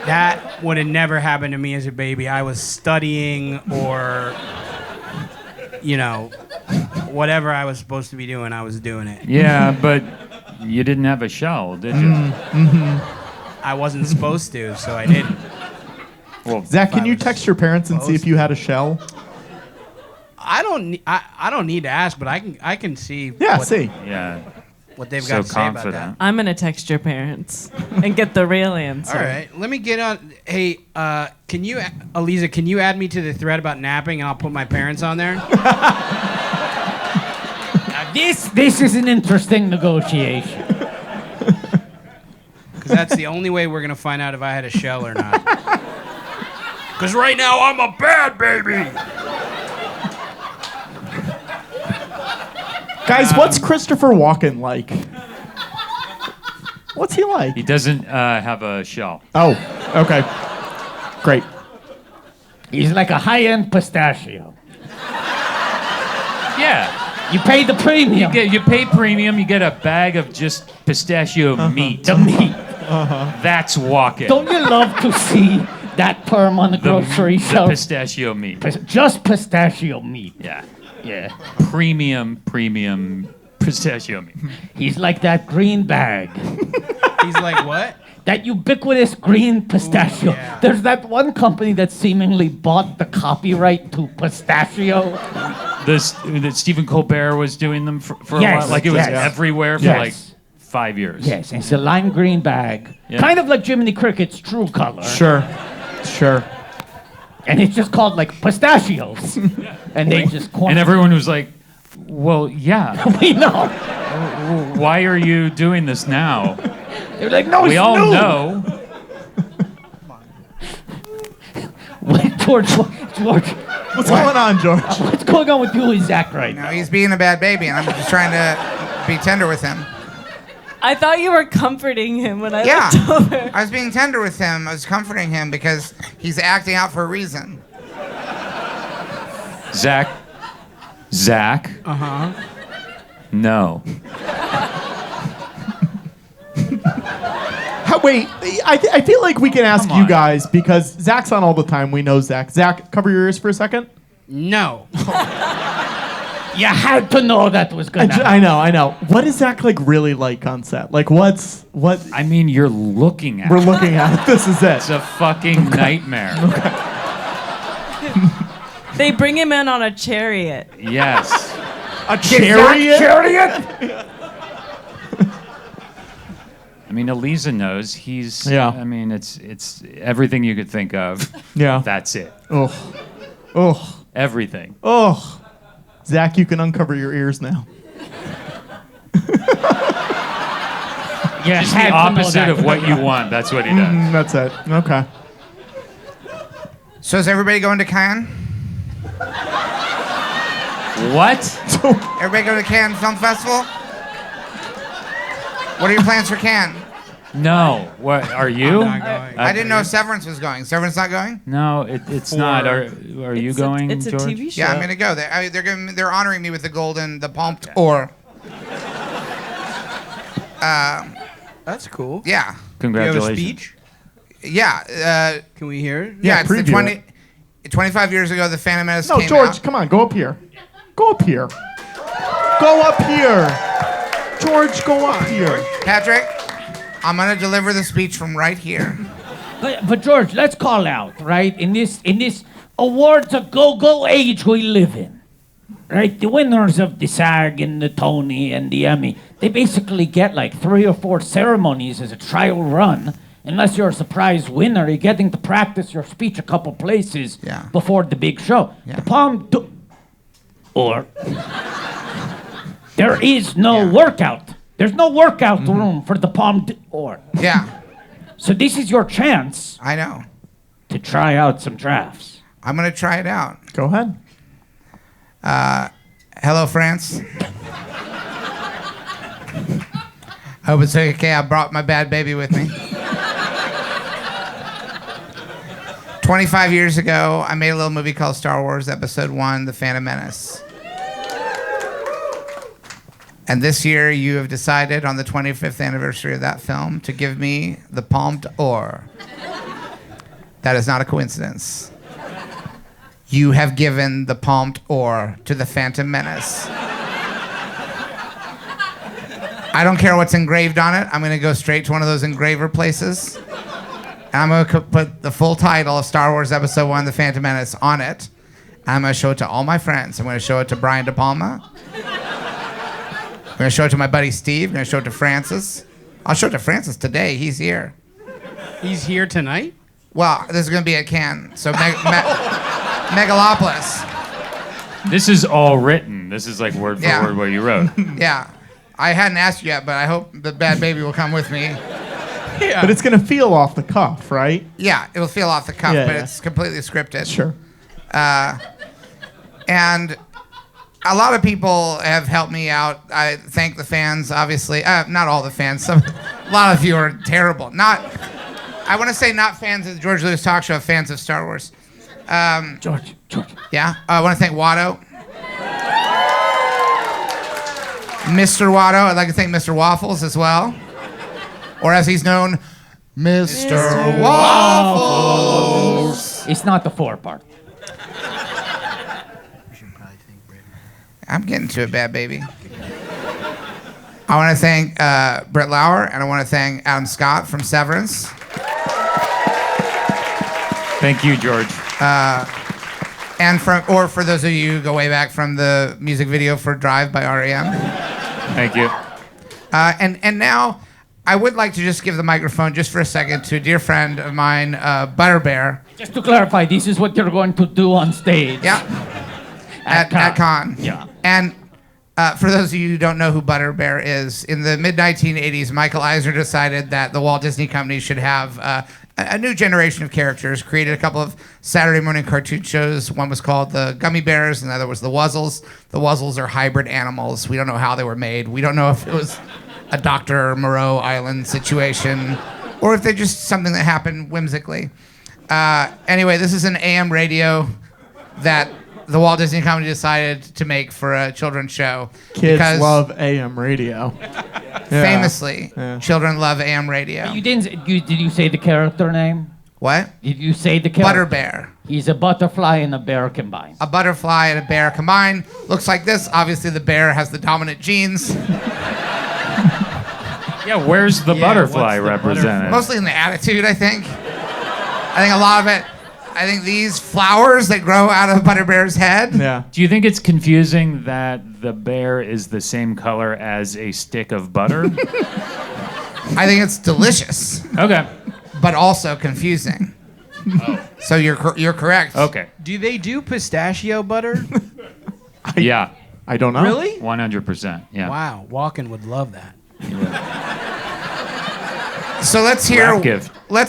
That would have never happened to me as a baby. I was studying or, you know, whatever I was supposed to be doing, I was doing it. Yeah, but you didn't have a shell, did you? I wasn't supposed to, so I didn't. Well, Zach, can you text your parents and see if you had a shell? I don't need to ask, but I can see. Yeah, what, see. yeah. what they've So got to say about that. confident. I'm gonna text your parents and get the real answer. All right, let me get on. Hey, can you, Eliza? Can you add me to the thread about napping, and I'll put my parents on there? Now this is an interesting negotiation. Because that's the only way we're gonna find out if I had a shell or not. Because right now I'm a bad baby. Guys, what's Christopher Walken like? What's he like? He doesn't have a shell. Oh, okay. Great. He's like a high-end pistachio. Yeah. You pay the premium. You pay premium, you get a bag of just pistachio meat. the meat. That's walking. Don't you love to see that term on the grocery the shelf? pistachio meat. Just pistachio meat. Yeah. Yeah. Premium pistachio meat. He's like that green bag. He's like, what? That ubiquitous green pistachio. Ooh, yeah. There's that one company that seemingly bought the copyright to pistachio. That Stephen Colbert was doing them for a Yes, while. Like it was yes. everywhere for Yes. like 5 years. Yes, and it's a lime green bag. Yeah. Kind of like Jiminy Cricket's true color. Sure. Sure. And it's just called like pistachios. And they just And everyone was like, well, yeah. we know. Why are you doing this now? They're like, no, We it's all new. know. Wait, George, What's going on, George? what's going on with you and Zach right No, now? he's being a bad baby, and I'm just trying to be tender with him. I thought you were comforting him when I Yeah. looked over. I was being tender with him. I was comforting him because he's acting out for a reason. Zach. Uh-huh. No. Wait, I feel like we can ask Come you on. guys because Zach's on all the time. We know Zach. Zach, cover your ears for a second. No. You had to know that was going to happen. I know. What is Zach like really like on set? Like what? I mean, you're looking at We're it. looking at it. This is it. It's a fucking nightmare. They bring him in on a chariot. Yes. A chariot? I mean, Eliza knows he's. Yeah. I mean, it's everything you could think of. Yeah. That's it. Oh. Everything. Oh. Zach, you can uncover your ears now. You Just had the to know opposite that. of what you want. That's what he does. That's it. Okay. So is everybody going to Cannes? What? Everybody go to Cannes Film Festival? What are your plans for Cannes? No. What are you? I'm not going. I didn't know Severance was going. Severance not going? No, it's not. Are you going, It's a George? TV show. Yeah, I'm gonna go. They're honoring me with the Palme d'Or. That's cool. Yeah, Do you have a Congratulations. speech? yeah, Can we hear it? yeah. It's the preview 25 years ago, the Phantom Menace No, came George, out. come on, go up here. Go up here. Go up here. George, go up here. Patrick, I'm gonna deliver the speech from right here. But George, let's call out, right? In this awards a go-go age we live in, right? The winners of the SAG and the Tony and the Emmy, they basically get like 3 or 4 ceremonies as a trial run. Unless you're a surprise winner, you're getting to practice your speech a couple places Yeah. before the big show. Yeah. The Palme d'Or. There is no Yeah. workout. There's no workout room for the Palme d'Or. Yeah, So this is your chance I know. to try out some drafts. I'm gonna try it out. Go ahead. Hello, France. I hope it's okay. I brought my bad baby with me. 25 years ago, I made a little movie called Star Wars Episode 1, The Phantom Menace. And this year, you have decided on the 25th anniversary of that film to give me the Palme d'Or. That is not a coincidence. You have given the Palme d'Or to the Phantom Menace. I don't care what's engraved on it. I'm going to go straight to one of those engraver places. And I'm going to put the full title of Star Wars Episode 1, The Phantom Menace on it. And I'm going to show it to all my friends. I'm going to show it to Brian De Palma. I'm going to show it to my buddy Steve. I'm going to show it to Francis. I'll show it to Francis today. He's here. He's here tonight? Well, this is going to be at Cannes. So Megalopolis. This is all written. This is like word for Yeah. word what you wrote. Yeah. I hadn't asked you yet, but I hope the bad baby will come with me. Yeah. But it's going to feel off the cuff, right? Yeah, it'll feel off the cuff, Yeah, but yeah. it's completely scripted. Sure. And a lot of people have helped me out. I thank the fans, obviously. Not all the fans. A lot of you are terrible. I want to say not fans of the George Lucas Talk Show, fans of Star Wars. George. Yeah, I want to thank Watto. Mr. Watto. I'd like to thank Mr. Waffles as well. Or as he's known, Mr. Waffles. It's not the 4 part. I'm getting to it, bad baby. I want to thank Britt Lauer, and I want to thank Adam Scott from Severance. Thank you, George. And for those of you who go way back from the music video for Drive by REM. Thank you. And now I would like to just give the microphone just for a second to a dear friend of mine, Butterbear. Just to clarify, this is what you're going to do on stage. Yeah. At Con. Yeah. And for those of you who don't know who Butterbear is, in the mid-1980s, Michael Eisner decided that the Walt Disney Company should have a new generation of characters, created a couple of Saturday morning cartoon shows. One was called the Gummy Bears, and the other was the Wuzzles. The Wuzzles are hybrid animals. We don't know how they were made. We don't know if it was a Dr. Moreau Island situation or if they're just something that happened whimsically. Anyway, this is an AM radio that the Walt Disney Company decided to make for a children's show. Kids because love AM radio. famously, Yeah. children love AM radio. You didn't. Did you say the character name? What? Did you say the character? Butterbear. He's a butterfly and a bear combined. A butterfly and a bear combined. Looks like this. Obviously, the bear has the dominant genes. Yeah, where's the butterfly what's the represented? Mostly in the attitude, I think. I think a lot of it. I think these flowers that grow out of Butterbear's head. Yeah. Do you think it's confusing that the bear is the same color as a stick of butter? I think it's delicious, Okay. but also confusing. So you're correct. Okay. Do they do pistachio butter? Yeah. I don't know. Really? 100%. Yeah. Wow, Walken would love that. So let's hear Rap gift. what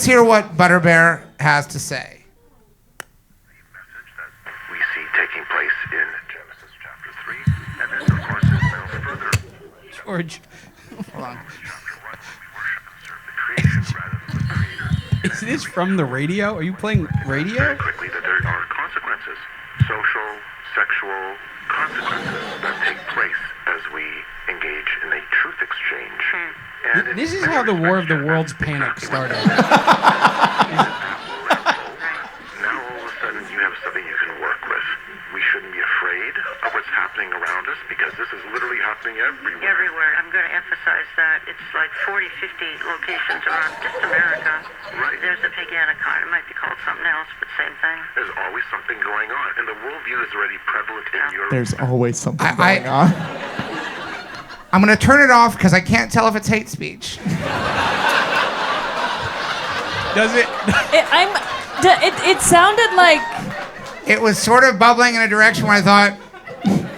Butterbear has to say. place in Genesis chapter 3. And this, of course, is now further. George. Hold on. Chapter 1, we worship and serve the creation rather than the creator. Is this from the radio? Are you playing radio? Very quickly that there are consequences, social, sexual consequences that take place as we engage in a truth exchange. And This is how the War of the Worlds panic started. Now all of a sudden you have something you can work with. We shouldn't be afraid of what's happening around us because this is literally happening everywhere. Everywhere. I'm going to emphasize that. It's like 40, 50 locations around just America. Right. There's a Paganacon. It might be called something else, but same thing. There's always something going on, and the worldview is already prevalent in Europe. There's always something going on. I'm going to turn it off because I can't tell if it's hate speech. Does it? It sounded like. It was sort of bubbling in a direction where I thought,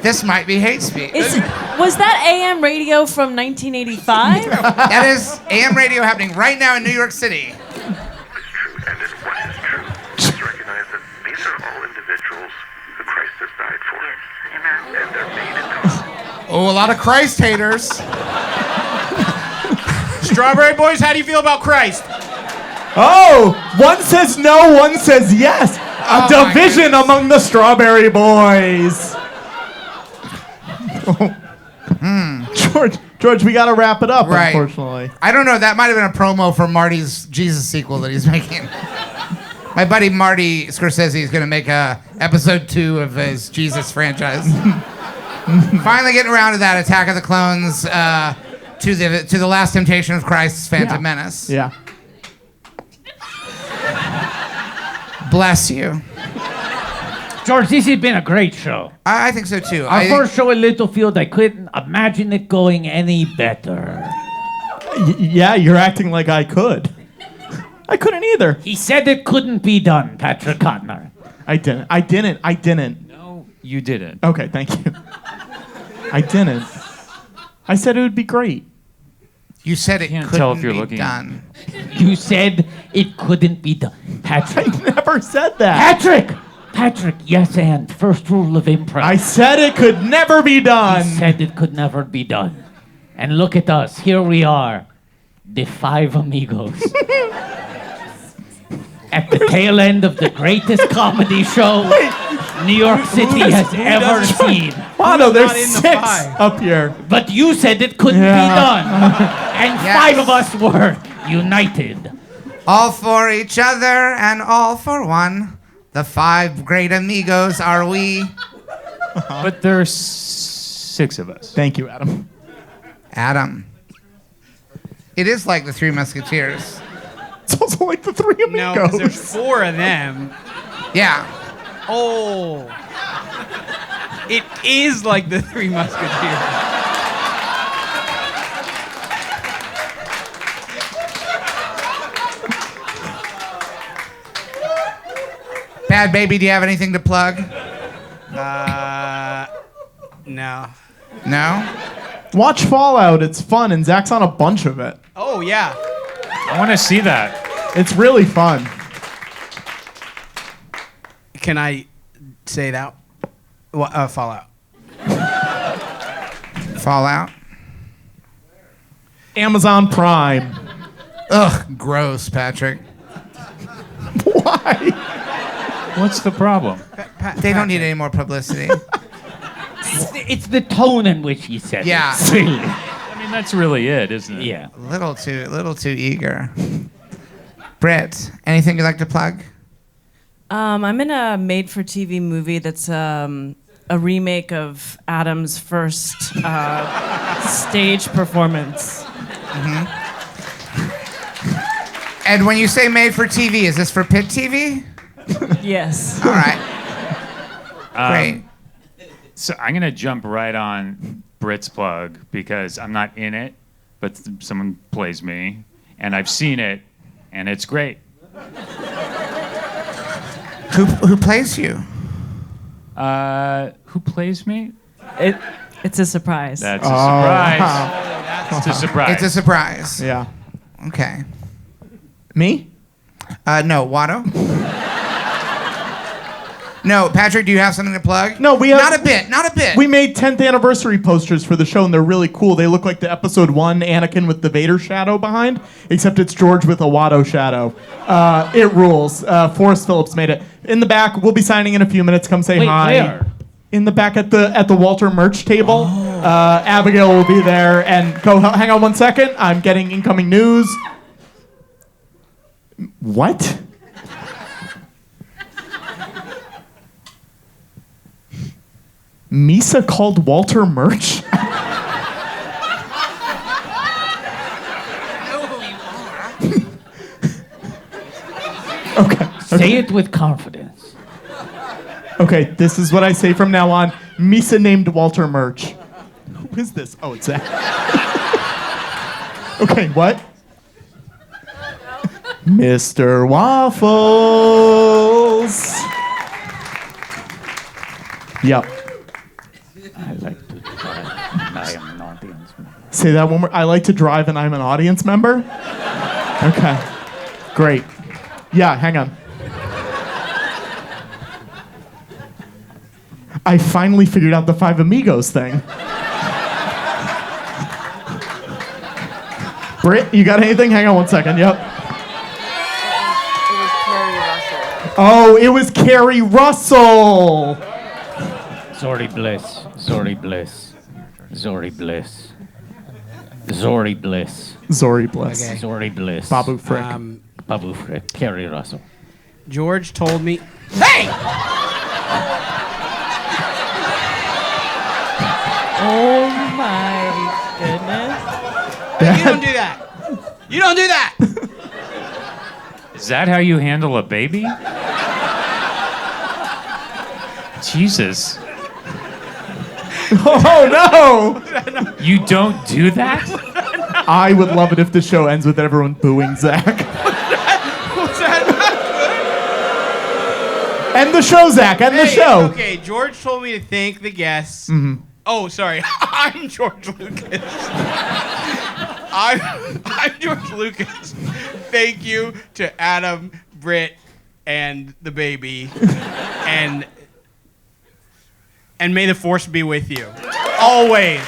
this might be hate speech. Was that AM radio from 1985? That is AM radio happening right now in New York City. It's true, and in what is true, let's recognize that these are all individuals who Christ has died for. Yes, amen. And they're made in God. Oh, a lot of Christ haters. Strawberry Boys, how do you feel about Christ? Oh, one says no, one says yes. A division among the Strawberry Boys. George, we got to wrap it up, Right. unfortunately. I don't know. That might have been a promo for Marty's Jesus sequel that he's making. My buddy Marty Scorsese is going to make episode 2 of his Jesus franchise. Finally getting around to that Attack of the Clones, to the Last Temptation of Christ's Phantom Menace. Yeah. Bless you. George, this has been a great show. I think so too. Our first show in Littlefield, I couldn't imagine it going any better. Yeah, you're acting like I could. I couldn't either. He said it couldn't be done, Patrick Cotner. I didn't. No, you didn't. Okay, thank you. I didn't. I said it would be great. You said it Can't couldn't tell if you're be looking- done. You said it couldn't be done. Patrick. I never said that. Patrick, yes and. First rule of improv. I said it could never be done. He said it could never be done. And look at us. Here we are. The 5 amigos. At the tail end of the greatest comedy show New York City has ever seen. Wano, there's not in the 6 five? up here. But you said it couldn't be done. And 5 of us were united. All for each other and all for one. The 5 great amigos are we. But there's 6 of us. Thank you, Adam. Adam. It is like the 3 Musketeers. It's also like the 3 amigos. No, because there's 4 of them. Yeah. Oh. It is like the 3 Musketeers. Bad Baby, do you have anything to plug? No. No? Watch Fallout. It's fun, and Zach's on a bunch of it. Oh, yeah. I want to see that. It's really fun. Can I say that? Fallout. Fallout? Amazon Prime. Ugh, gross, Patrick. Why? What's the problem? They don't need any more publicity. It's the tone in which he said Yeah. it. Really. I mean, that's really it, isn't it? Yeah. Little too eager. Britt, anything you'd like to plug? I'm in a made-for-TV movie that's a remake of Adam's first stage performance. And when you say made for TV, is this for Pit TV? Yes. All right. Great. So I'm going to jump right on Britt's plug because I'm not in it, but someone plays me, and I've seen it, and it's great. Who plays you? Who plays me? It's a surprise. That's a surprise. It's a surprise. It's a surprise. Yeah. Okay. Me? No, Watto. No, Patrick, do you have something to plug? No, we have Not a bit. We made 10th anniversary posters for the show, and they're really cool. They look like the episode 1 Anakin with the Vader shadow behind, except it's George with a Watto shadow. It rules. Forrest Phillips made it. In the back, we'll be signing in a few minutes. Come say Wait, hi. where? In the back at the Walter merch table. Abigail will be there. And go hang on one second. I'm getting incoming news. What? Misa called Walter merch? Okay. Say it with confidence. Okay, this is what I say from now on. Misa named Walter merch. Who is this? Oh, it's Zach. Okay, what? Mr. Waffles. Yep. I like to drive. I am an audience member. Say that one more. I like to drive and I'm an audience member? Okay. Great. Yeah, hang on. I finally figured out the Five Amigos thing. Britt, you got anything? Hang on one second. Yep. Oh, it was Carrie Russell. Zori Bliss. Zori Bliss. Zori Bliss. Zori Bliss. Zori Bliss. Okay. Zori Bliss. Babu Frick. Babu Frick. Carrie Russell. George told me. Hey! Oh my goodness. You don't do that. You don't do that. Is that how you handle a baby? Jesus. Oh, no! You don't do that? I would love it if the show ends with everyone booing Zach. What's that? End the show, Zach. End the show. Okay, George told me to thank the guests. Mm-hmm. Oh, sorry. I'm George Lucas. I'm George Lucas. Thank you to Adam, Britt, and the baby. And may the force be with you. Always.